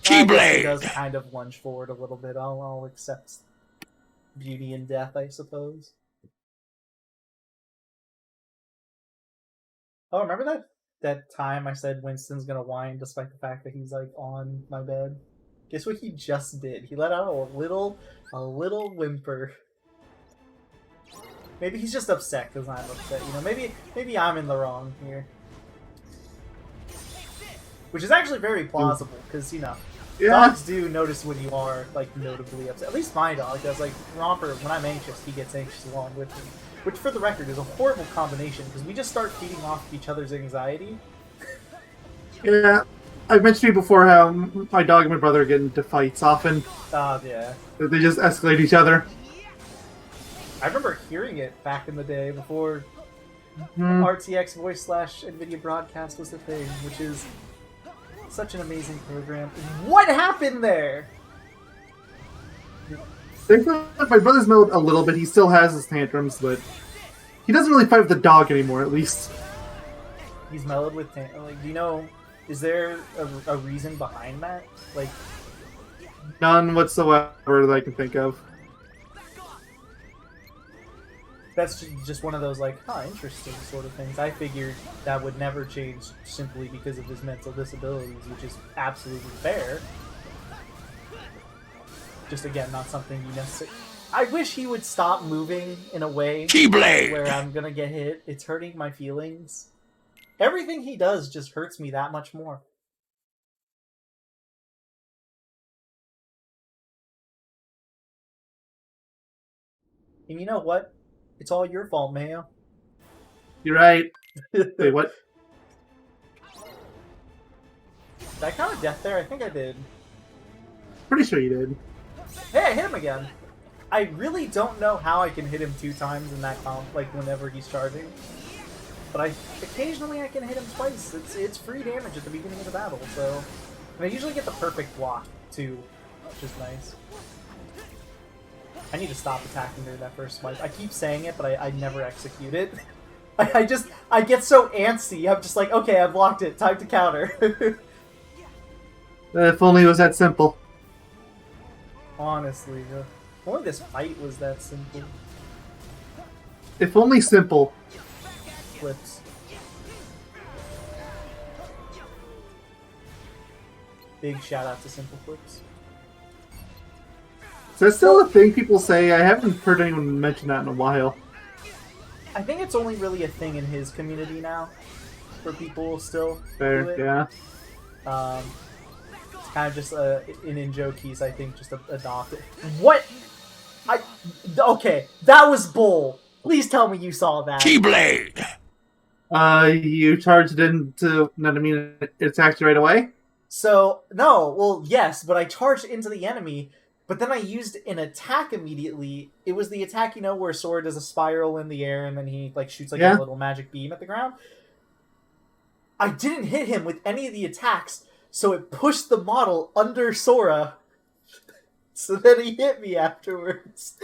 Keyblade! He does kind of lunge forward a little bit. I'll accept beauty and death, I suppose. Oh, remember that time I said Winston's gonna whine despite the fact that he's like on my bed? Guess what he just did? He let out a little whimper. Maybe he's just upset because I'm upset. You know, maybe I'm in the wrong here. Which is actually very plausible, because, you know, dogs do notice when you are, like, notably upset. At least my dog does. Like, Romper, when I'm anxious, he gets anxious along with me. Which, for the record, is a horrible combination, because we just start feeding off each other's anxiety. Yeah, I've mentioned to you before how my dog and my brother get into fights often. Yeah. They just escalate each other. I remember hearing it back in the day, before RTX voice / NVIDIA broadcast was a thing, which is such an amazing program. What happened there? My brother's mellowed a little bit. He still has his tantrums, but he doesn't really fight with the dog anymore, at least. He's mellowed with like, do you know, is there a reason behind that? Like, none whatsoever that I can think of. That's just one of those, like, interesting sort of things. I figured that would never change simply because of his mental disabilities, which is absolutely fair. Just, again, not something you necessarily... I wish he would stop moving in a way Keyblade! where I'm gonna get hit. It's hurting my feelings. Everything he does just hurts me that much more. And you know what? It's all your fault, Mayo. You're right. Wait, what? Did I count a death there? I think I did. Pretty sure you did. Hey, I hit him again. I really don't know how I can hit him 2 times in that comp, like whenever he's charging. But occasionally I can hit him twice. It's free damage at the beginning of the battle, so... And I usually get the perfect block, too, which is nice. I need to stop attacking during that first swipe. I keep saying it, but I never execute it. I get so antsy. I'm just like, okay, I blocked it. Time to counter. If only it was that simple. Honestly, if only this fight was that simple. If only simple. Flips. Big shout out to Simple Flips. Is that still a thing people say? I haven't heard anyone mention that in a while. I think it's only really a thing in his community now, where people still do Fair, it. yeah. It's kind of just an in-joke he's, I think, just adopted. What? Okay, that was bull. Please tell me you saw that. Keyblade. You charged into an enemy and it attacked you right away? So, no, well, yes, but I charged into the enemy, but then I used an attack immediately. It was the attack, you know, where Sora does a spiral in the air and then he, like, shoots, like, a little magic beam at the ground. I didn't hit him with any of the attacks, so it pushed the model under Sora. So then he hit me afterwards.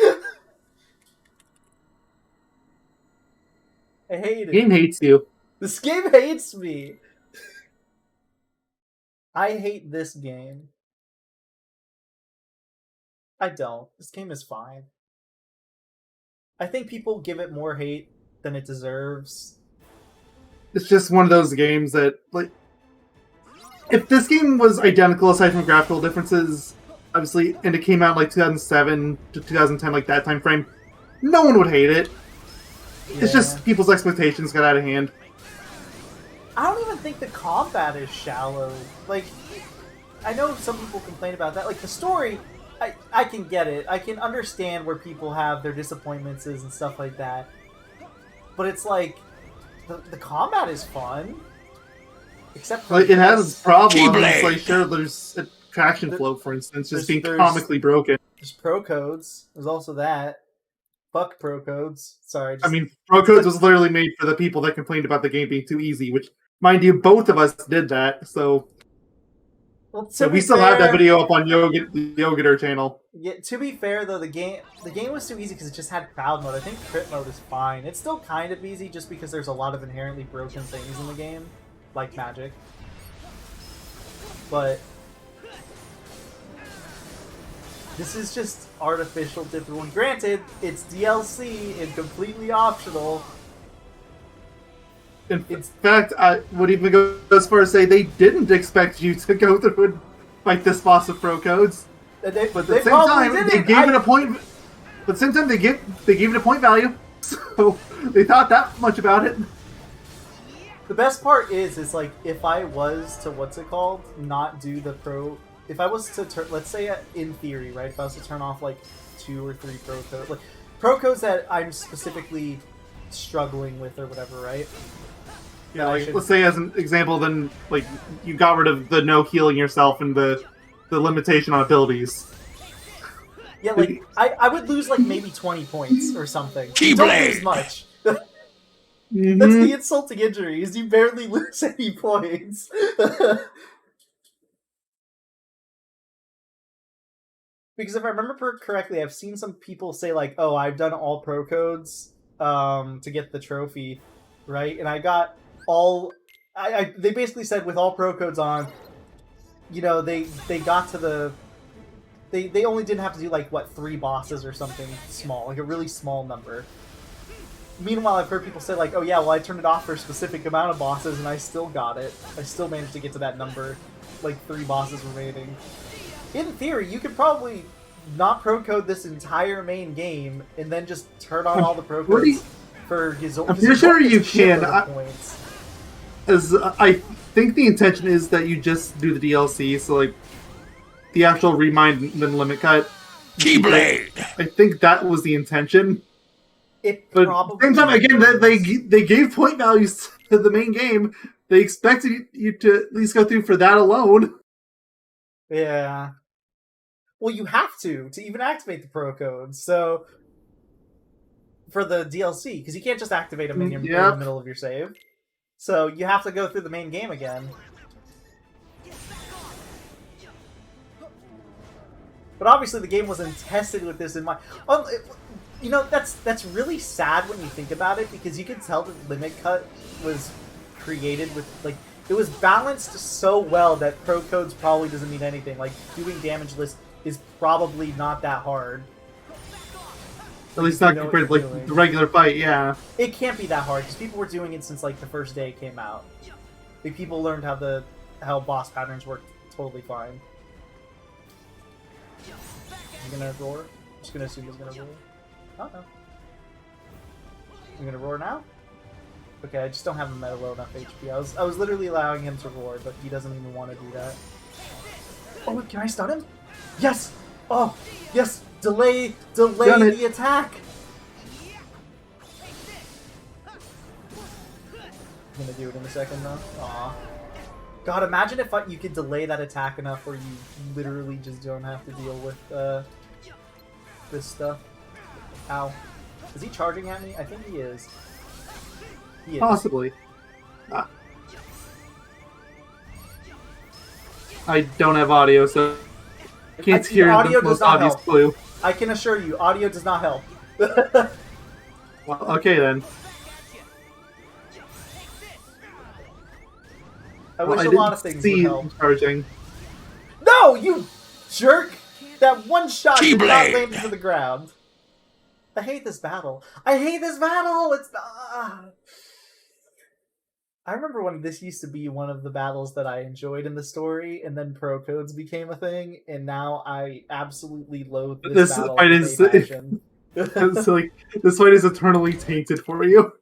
I hate it. The game hates you. This game hates me. I hate this game. I don't. This game is fine. I think people give it more hate than it deserves. It's just one of those games that, like, if this game was identical aside from graphical differences, obviously, and it came out like 2007 to 2010, like that time frame, no one would hate it. Yeah. It's just people's expectations got out of hand. I don't even think the combat is shallow. Like, I know some people complain about that. Like, the story, I can get it. I can understand where people have their disappointments and stuff like that. But it's like, the combat is fun. Except for... Like, it has problems. Keyblade. Like, sure, there's a traction float, for instance, just being comically broken. There's pro codes. There's also that. Fuck pro codes. Sorry. I mean, Pro Codes was literally made for the people that complained about the game being too easy, which, mind you, both of us did that, so... Well, so we still have that video up on the Yogaidr channel. Yeah, to be fair, though, the game was too easy because it just had crowd mode. I think crit mode is fine. It's still kind of easy just because there's a lot of inherently broken things in the game, like magic. But this is just artificial difficulty. Granted, it's DLC and completely optional. In fact, I would even go as far as say they didn't expect you to go through and fight this boss of Pro Codes. But at the same time, they gave it a point. But at the same time, they gave it a point value, so they thought that much about it. The best part is like, if I was to, not do the pro... If I was to turn... Let's say, in theory, right? If I was to turn off, like, 2 or 3 pro codes... Like, pro codes that I'm specifically struggling with or whatever, right? Yeah, like, let's say as an example, then, like, you got rid of the no healing yourself and the limitation on abilities. Yeah, like, I would lose, like, maybe 20 points or something. Keyblade! Don't lose much. That's the insulting injury, is you barely lose any points. Because if I remember correctly, I've seen some people say, like, oh, I've done all pro codes to get the trophy, right? And I got all... they basically said with all pro codes on, you know, they got to the... They only didn't have to do, like, what, 3 bosses or something small, like a really small number. Meanwhile, I've heard people say, like, oh yeah, well, I turned it off for a specific amount of bosses and I still got it. I still managed to get to that number, like 3 bosses remaining. In theory, you could probably not pro code this entire main game and then just turn on all the pro codes for his own. I'm pretty sure you can. As I think the intention is that you just do the DLC, so like the actual remind and then limit cut. Keyblade! I think that was the intention. But probably at the same time, again, is. they gave point values to the main game. They expected you to at least go through for that alone. Yeah. Well, you have to even activate the pro codes. So for the DLC, because you can't just activate them in the middle of your save. So you have to go through the main game again. But obviously, the game wasn't tested with this in mind. You know, that's really sad when you think about it, because you can tell that Limit Cut was created with, like, it was balanced so well that pro codes probably doesn't mean anything. Like, doing damage list is probably not that hard. At least not compared to, like, the regular fight, yeah. It can't be that hard, because people were doing it since, like, the first day it came out. Like, people learned how boss patterns work totally fine. You gonna roar? I'm just gonna assume he's gonna roar. Oh no. You gonna roar now? Okay, I just don't have him at a low enough HP. I was literally allowing him to roar, but he doesn't even want to do that. Oh, can I stun him? Yes! Oh, yes! Delay the attack! I'm gonna do it in a second though. Aw. God, imagine if you could delay that attack enough where you literally just don't have to deal with this stuff. Ow. Is he charging at me? I think he is. He is. Possibly. I don't have audio, so I can't hear audio the most obvious clue. I can assure you, audio does not help. Well, okay then. I wish a lot of things would help. Charging. No, you jerk! That one shot did not Keyblade. land into the ground. I hate this battle. I hate this battle! It's not... I remember when this used to be one of the battles that I enjoyed in the story, and then pro codes became a thing, and now I absolutely loathe this battle. Fight is so, like, this fight is eternally tainted for you.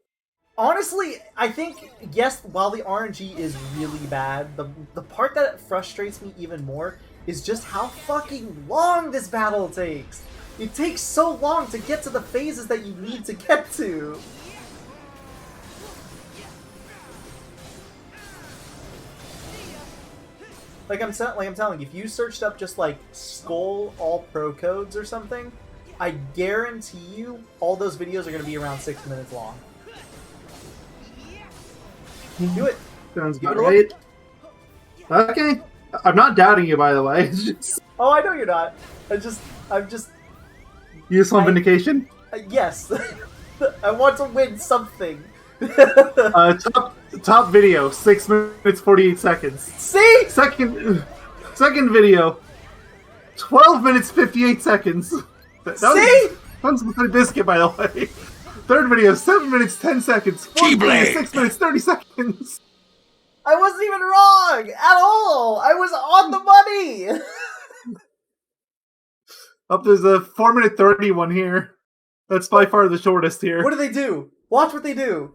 Honestly, I think, yes, while the RNG is really bad, the part that frustrates me even more is just how fucking long this battle takes. It takes so long to get to the phases that you need to get to. Like I'm telling you, if you searched up just like Skoll all pro codes or something, I guarantee you all those videos are going to be around 6 minutes long. Do it. Sounds about right. Okay. I'm not doubting you, by the way. It's just... Oh, I know you're not. I'm just... You just want vindication? Yes. I want to win something. Top video, 6 minutes 48 seconds. See? Second video, 12 minutes 58 seconds. See? That was a biscuit, by the way. Third video, 7 minutes 10 seconds. Fourth video, 6 minutes 30 seconds. I wasn't even wrong at all. I was on the money. Oh, there's a 4 minute 30 one here. That's by far the shortest here. What do they do? Watch what they do.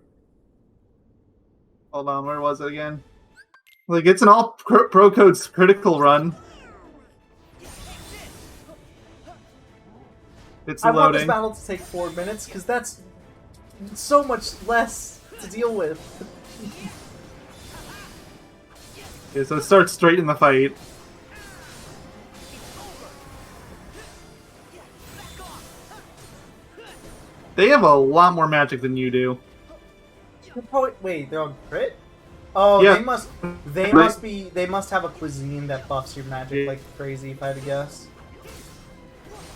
Hold on, where was it again? Like, it's an all pro codes critical run. It's I loading. want this battle to take 4 minutes because that's so much less to deal with. Okay, so it starts straight in the fight. They have a lot more magic than you do. Wait, they're on crit? Oh, yeah. They must have a cuisine that buffs your magic like crazy, if I had to guess.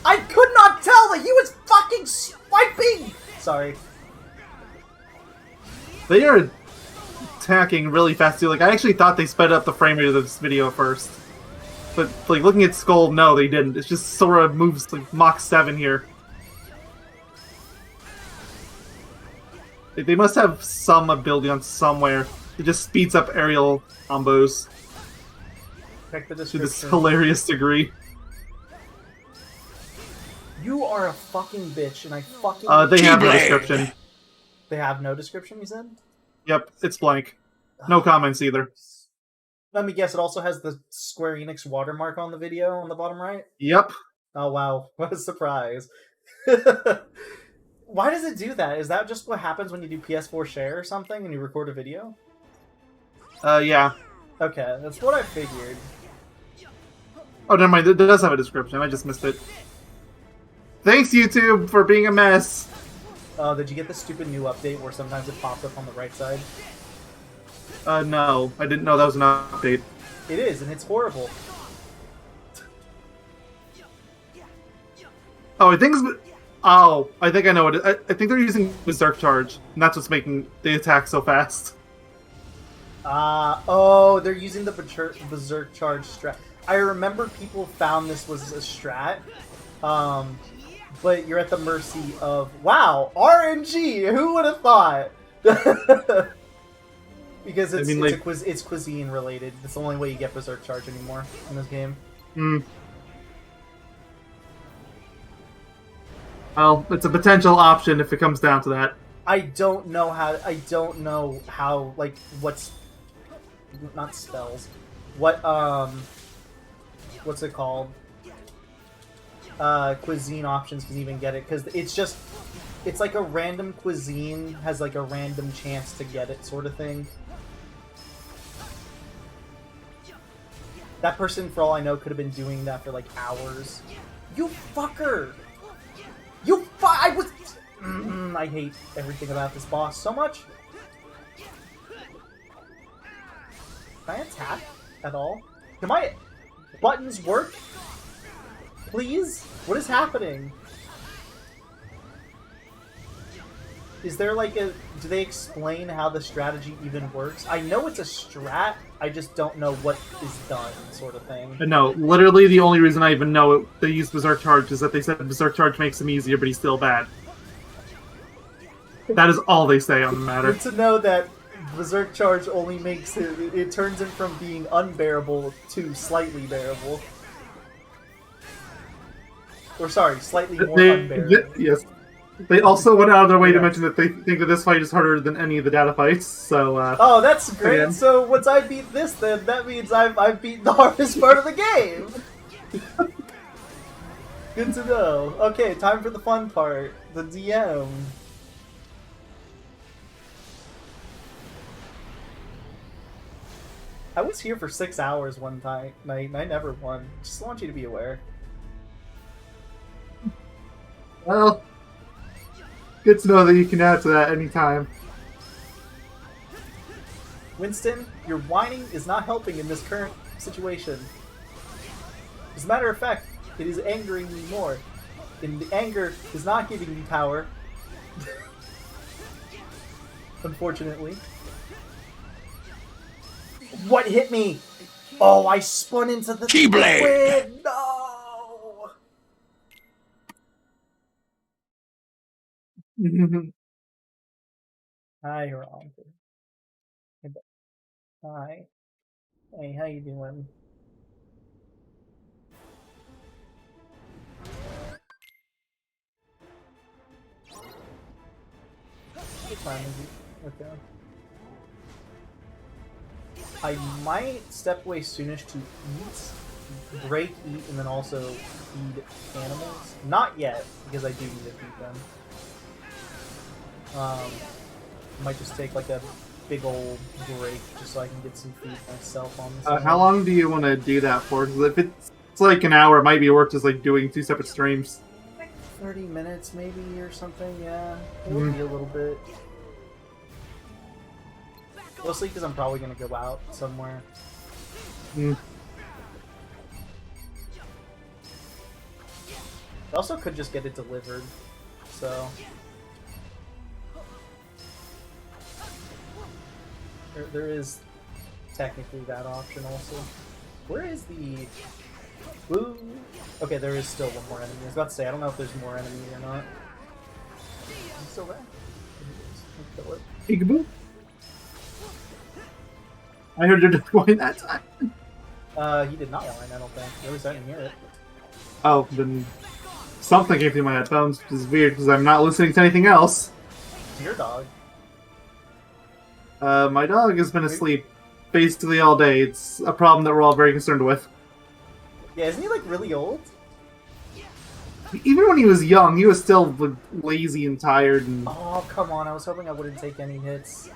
I could not tell that he was fucking swiping! Sorry. They are attacking really fast too. Like, I actually thought they sped up the frame rate of this video first. But, like, looking at Skoll, no, they didn't. It's just Sora moves like Mach 7 here. They must have some ability on somewhere. It just speeds up aerial combos. Check the To description. this hilarious degree. You are a fucking bitch, and I fucking... They have no description. They have no description, you said? Yep, it's blank. No comments either. Let me guess, it also has the Square Enix watermark on the video on the bottom right? Yep. Oh wow, what a surprise. Why does it do that? Is that just what happens when you do PS4 share or something and you record a video? Yeah. Okay, that's what I figured. Oh, never mind. It does have a description. I just missed it. Thanks, YouTube, for being a mess. Did you get the stupid new update where sometimes it pops up on the right side? No. I didn't know that was an update. It is, and it's horrible. Oh, I think it's... Oh, I think I know what I think they're using Berserk Charge, and that's what's making the attack so fast. Oh, they're using the Berserk Charge strat. I remember people found this was a strat, but you're at the mercy of, wow, RNG, who would have thought? Because it's cuisine related. It's the only way you get Berserk Charge anymore in this game. Well, it's a potential option if it comes down to that. I don't know how, like, what's... Not spells. What's it called? Cuisine options can even get it, because it's like a random cuisine has, like, a random chance to get it sort of thing. That person, for all I know, could have been doing that for, like, hours. You fucker! I hate everything about this boss so much. Can I attack at all? Can my buttons work? Please? What is happening? Is there like do they explain how the strategy even works? I know it's a strat, I just don't know what is done, sort of thing. No, literally the only reason I even know they use Berserk Charge is that they said Berserk Charge makes him easier, but he's still bad. That is all they say on the matter. Good to know that Berserk Charge only makes it turns him from being unbearable to slightly bearable. Or sorry, slightly more unbearable. Yes. They also went out of their way to mention that they think that this fight is harder than any of the data fights, so... oh, that's great! Again. So once I beat this, then that means I've beaten the hardest part of the game! Good to know. Okay, time for the fun part. The DM. I was here for 6 hours one night, and I never won. Just want you to be aware. Well... Good to know that you can add to that anytime. Winston, your whining is not helping in this current situation. As a matter of fact, it is angering me more. And the anger is not giving me power. Unfortunately. What hit me? Oh, I spun into the Keyblade! squid! No! Hi, Ron. Hi. Hey, how you doing? What time is it? Okay. I might step away soonish to eat, and then also feed animals. Not yet, because I do need to feed them. Might just take like a big old break just so I can get some food myself on this. How long do you want to do that for? Because if it's like an hour, it might be worth just like doing 2 separate streams. Like 30 minutes maybe or something, yeah. It would be a little bit. Mostly because I'm probably going to go out somewhere. I also could just get it delivered, so... There is technically that option also. Where is the... Ooh. Okay, there is still one more enemy. I was about to say, I don't know if there's more enemy or not. Is it still there? Kill it. Peekaboo? I heard your dog whine that time. He did not whine, I don't think. At least I didn't hear it. Oh, then something came through my headphones, which is weird because I'm not listening to anything else. It's your dog. My dog has been asleep basically all day. It's a problem that we're all very concerned with. Yeah, isn't he like really old? Even when he was young, he was still like, lazy and tired. And Oh, come on. I was hoping I wouldn't take any hits.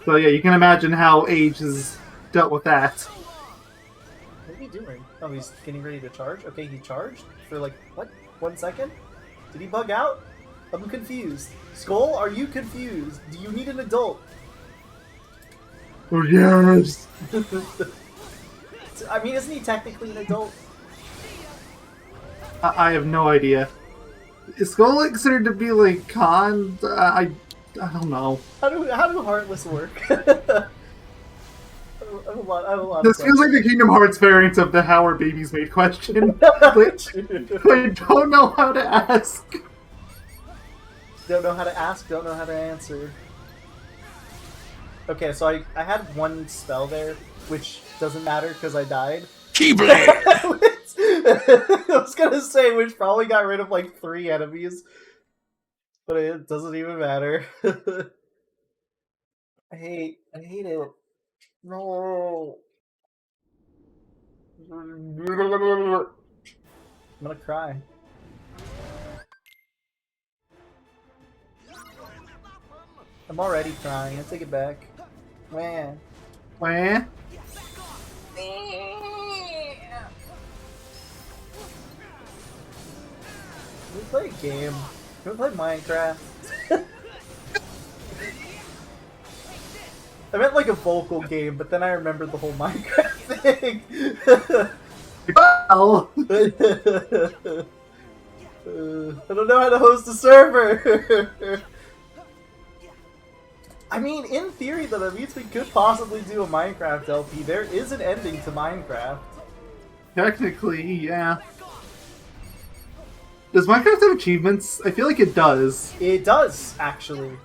so yeah, you can imagine how age has dealt with that. What are you doing? Oh, he's getting ready to charge? Okay, he charged for like, what? 1 second? Did he bug out? I'm confused. Skoll, are you confused? Do you need an adult? Oh yes. I mean, isn't he technically an adult? I have no idea. Is Skoll considered to be like con? I don't know. How do Heartless work? I have a lot This of feels like the Kingdom Hearts variant of the "How are babies made?" question, which I don't know how to ask. Don't know how to ask, don't know how to answer. Okay, so I had one spell there, which doesn't matter because I died. Keyblade! I was gonna say, which probably got rid of like 3 enemies, but it doesn't even matter. I hate it. No. I'm gonna cry. I'm already crying. I take it back. Man. Wah. Can we play a game? Can we play Minecraft? I meant like a vocal game, but then I remembered the whole Minecraft thing. Well, I don't know how to host a server. I mean, in theory, though, that means we could possibly do a Minecraft LP. There is an ending to Minecraft. technically, yeah. Does Minecraft have achievements? I feel like it does. It does, actually.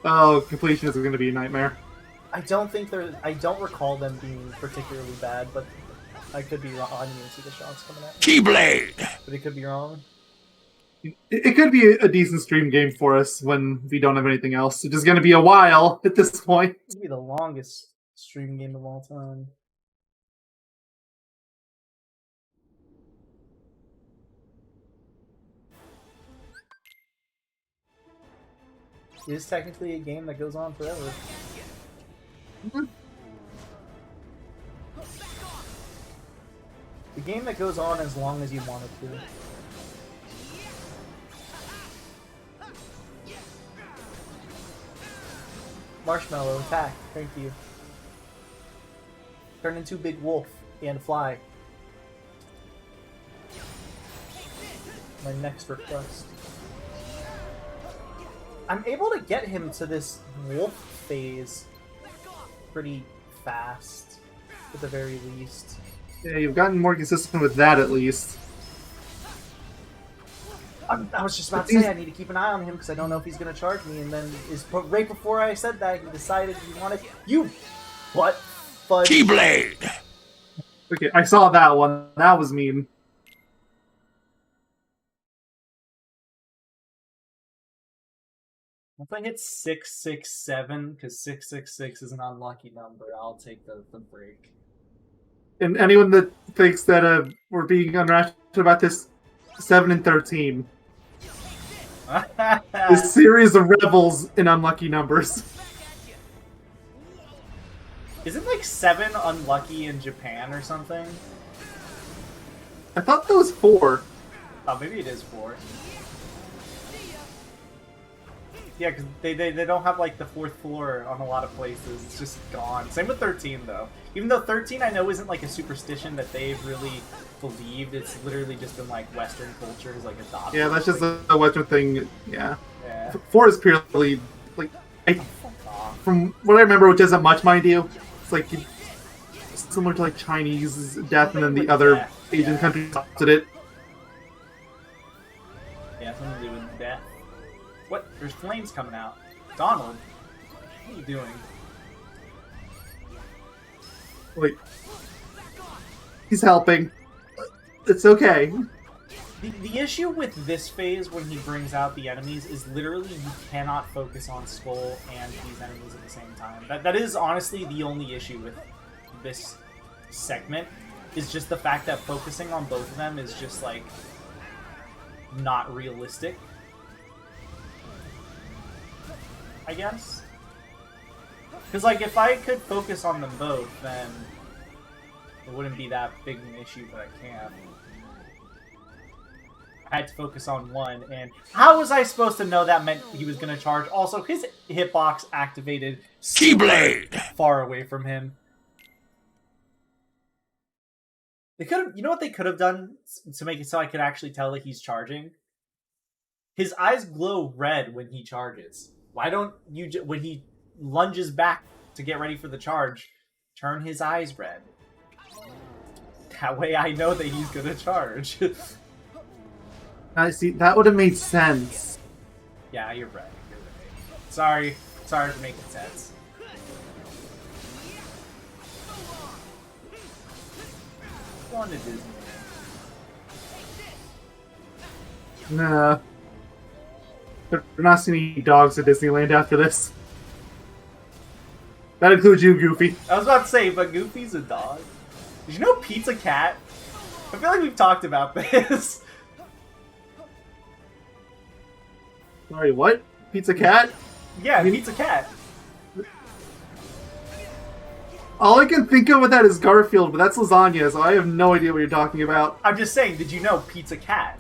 Oh, completion is going to be a nightmare. I don't recall them being particularly bad, but I could be wrong. Oh, I didn't even see the shots coming at me. Keyblade! But it could be wrong. It could be a decent stream game for us when we don't have anything else. It's just going to be a while at this point. This would be the longest stream game of all time. It is technically a game that goes on forever. The game that goes on as long as you want it to. Marshmallow, attack. Thank you. Turn into Big Wolf and fly. My next request. I'm able to get him to this wolf phase pretty fast, at the very least. Yeah, you've gotten more consistent with that at least. I was just about to say I need to keep an eye on him because I don't know if he's going to charge me, and then right before I said that, he decided he wanted you butt fudge. Keyblade! Okay, I saw that one. That was mean. If I hit 667, because 666 is an unlucky number, I'll take the break. And anyone that thinks that we're being unrational about this, 7 and 13. This series of rebels in unlucky numbers. Isn't like 7 unlucky in Japan or something? I thought that was 4. Oh, maybe it is 4. Yeah, because they don't have like the 4th floor on a lot of places. It's just gone. Same with 13 though. Even though 13 I know isn't like a superstition that they've really believed. It's literally just been like Western culture is like adopted. Yeah, that's just a Western thing. Yeah. Yeah. 4 is purely like from what I remember, which isn't much, mind you. It's like similar to like Chinese death, and then the other Asian countries adopted it. Yeah, something to do with death. What? There's flames coming out. Donald, what are you doing? Wait. He's helping. It's okay. The issue with this phase when he brings out the enemies is literally you cannot focus on Skoll and these enemies at the same time. That is honestly the only issue with this segment, is just the fact that focusing on both of them is just like not realistic, I guess. Because, like, if I could focus on them both, then it wouldn't be that big an issue, but I can't. I had to focus on one, and how was I supposed to know that meant he was going to charge? Also, his hitbox activated Keyblade! far away from him. They could have, you know what they could have done to make it so I could actually tell that he's charging? His eyes glow red when he charges. Why don't you, when he lunges back to get ready for the charge, turn his eyes red? That way I know that he's going to charge. I see. That would have made sense. Yeah, you're right. You're right. Sorry for making sense. Going to Disney. Nah. We're not seeing any dogs at Disneyland after this. That includes you, Goofy. I was about to say, but Goofy's a dog. Did you know Pizza Cat? I feel like we've talked about this. Sorry, what? Pizza Cat? Yeah, Pizza Cat. All I can think of with that is Garfield, but that's lasagna, so I have no idea what you're talking about. I'm just saying, did you know Pizza Cat?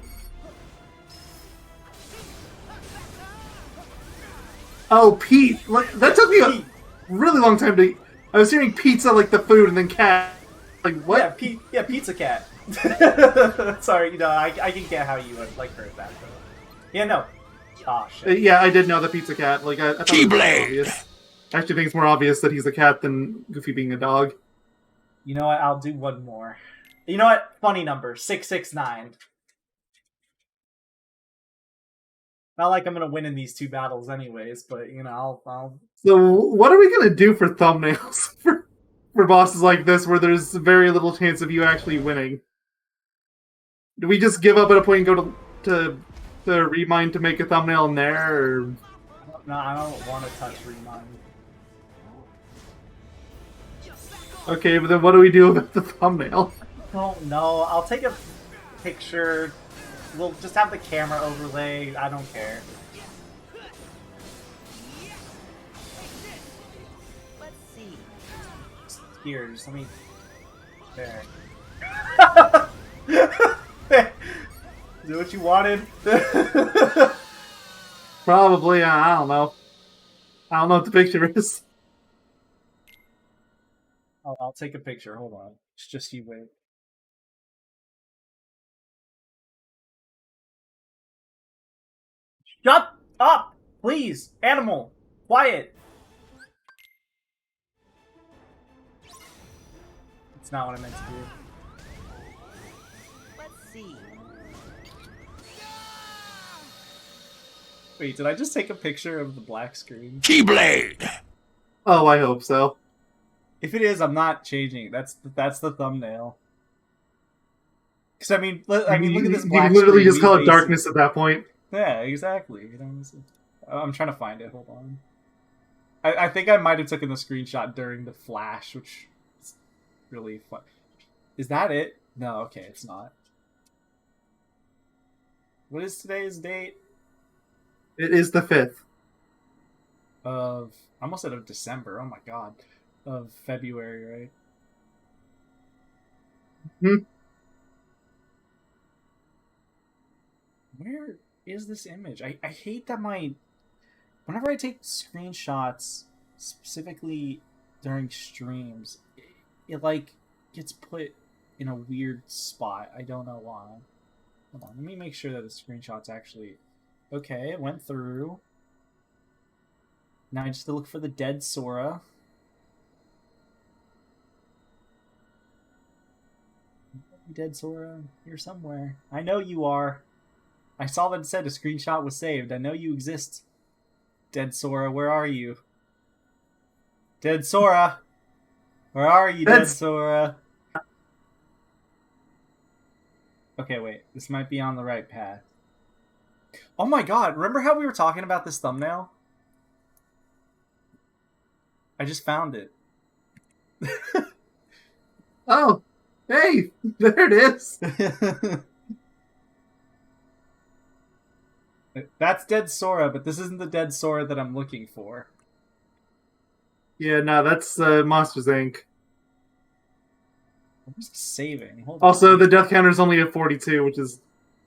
Oh, Pete! That took me a really long time to... I was hearing pizza like the food, and then cat. Like, what? Yeah, Pizza Cat. Sorry, I can get how you would, like, heard that, though. Yeah, no. Oh, shit. Yeah, I did know the Pizza Cat. Like, I thought it was more Keyblade! obvious. I actually think it's more obvious that he's a cat than Goofy being a dog. You know what? I'll do one more. You know what? Funny number. 669. Not like I'm gonna win in these two battles anyways, but, I'll... So, what are we gonna do for thumbnails for bosses like this, where there's very little chance of you actually winning? Do we just give up at a point and go to Remind to make a thumbnail in there, or... No, I don't want to touch Remind. Okay, but then what do we do about the thumbnail? I don't know. I'll take a picture. We'll just have the camera overlay. I don't care. Let's see. Here, just let me... There. Do what you wanted. Probably, I don't know. I don't know what the picture is. I'll take a picture. Hold on. It's just you wait. Shut up! Please! Animal! Quiet! It's not what I meant to do. Let's see. Wait, did I just take a picture of the black screen? Keyblade! Oh, I hope so. If it is, I'm not changing it. That's the thumbnail. Because I mean, look at this black You literally screen. just call it darkness at that point. Yeah, exactly. I'm trying to find it. Hold on. I think I might have taken the screenshot during the flash, which is really fun. Is that it? No, okay, it's not. What is today's date? It is the 5th. Of... I almost said of December. Oh my god. Of February, right? Hmm. Where is this image? I hate that whenever I take screenshots, specifically during streams, it like gets put in a weird spot. I don't know why. Hold on, let me make sure that the screenshot's actually... Okay, it went through. Now I just have to look for the dead Sora. Dead Sora, you're somewhere. I know you are. I saw that it said a screenshot was saved. I know you exist. Dead Sora, where are you? Dead Sora! Where are you, Dead Sora? Okay, wait. This might be on the right path. Oh my god, remember how we were talking about this thumbnail? I just found it. Oh, hey, there it is. That's dead Sora, but this isn't the dead Sora that I'm looking for. Yeah, no, that's Monsters Inc. I'm just saving. Hold Also, on. the death counter is only at 42, which is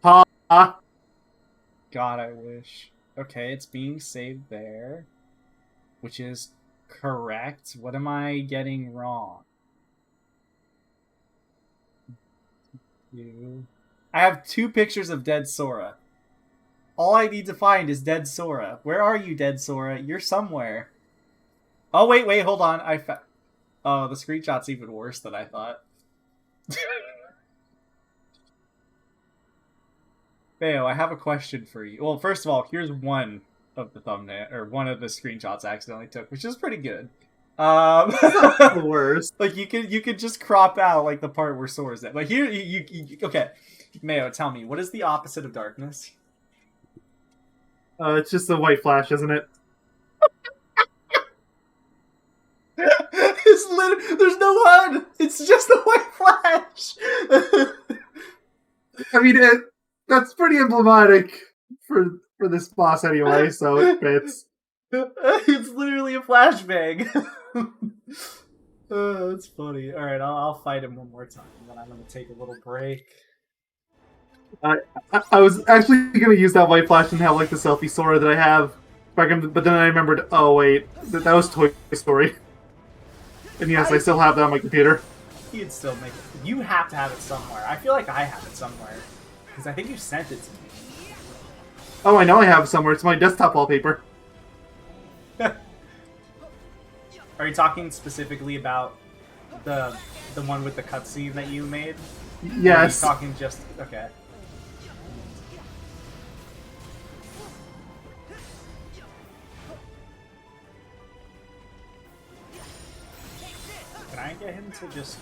ha. God, I wish. Okay, it's being saved there, which is correct. What am I getting wrong? I have 2 pictures of dead Sora. All I need to find is dead Sora. Where are you, dead Sora? You're somewhere. Oh, wait, hold on. Oh, the screenshot's even worse than I thought. Bayo, I have a question for you. Well, first of all, here's one of the thumbnail, or one of the screenshots I accidentally took, which is pretty good. The worst. Like you could just crop out like the part where Sora's at. But here, you okay, Mayo, tell me, what is the opposite of darkness? It's just a white flash, isn't it? There's no HUD. It's just a white flash. I mean, that's pretty emblematic for this boss anyway, so it fits. It's literally a flashbang. That's funny. All right, I'll fight him one more time, and then I'm gonna take a little break. I was actually going to use that white flash and have like the selfie Sora that I have, but then I remembered. Oh wait, that was Toy Story. And yes, I still have that on my computer. You'd still make it. You have to have it somewhere. I feel like I have it somewhere because I think you sent it to me. Oh, I know I have it somewhere. It's my desktop wallpaper. Are you talking specifically about the one with the cutscene that you made? Yes. Or are you talking just okay? Can I get him to just?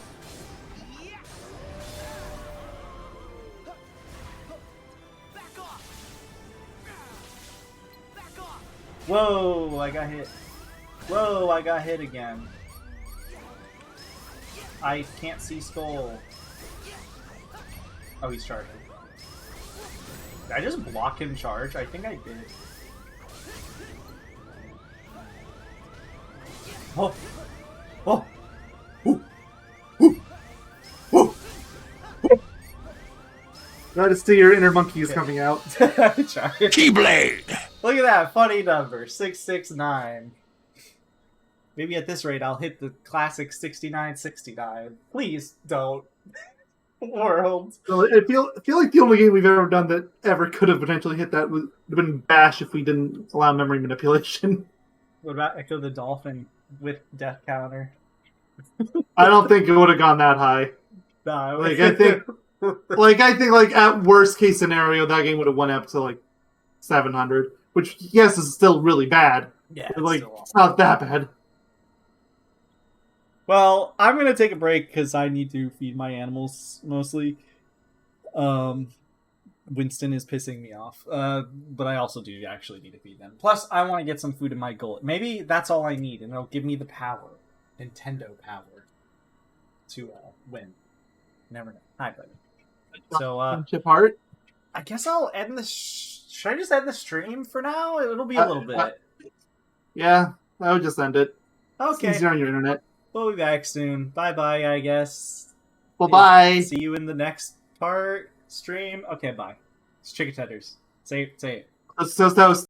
Whoa! I got hit. Whoa! I got hit again. I can't see Skoll. Oh, he's charging. Did I just block him charge? I think I did. Oh! Oh! Ooh. Ooh. Ooh. That is still your inner monkey is coming out. Keyblade! Look at that funny number, 669. Maybe at this rate, I'll hit the classic 6969. Please don't. World. So I feel like the only game we've ever done that ever could have potentially hit that would have been Bash if we didn't allow memory manipulation. What about Echo the Dolphin with death counter? I don't think it would have gone that high. No, Like I think like at worst case scenario that game would have went up to like 700, which yes is still really bad. Yeah, But, like it's not that bad. Well, I'm gonna take a break because I need to feed my animals mostly. Winston is pissing me off, but I also do actually need to feed them. Plus, I want to get some food in my gullet. Maybe that's all I need, and it'll give me the power, Nintendo power, to win. Never know. Hi, buddy. So, Chip Heart. I guess I'll end the. Should I just end the stream for now? It'll be a little bit. Yeah, I would just end it. Okay. It's easier on your internet. We'll be back soon. Bye-bye, I guess. Well, bye. See you in the next part stream. Okay, bye. It's Chicken Tenders. Say it. So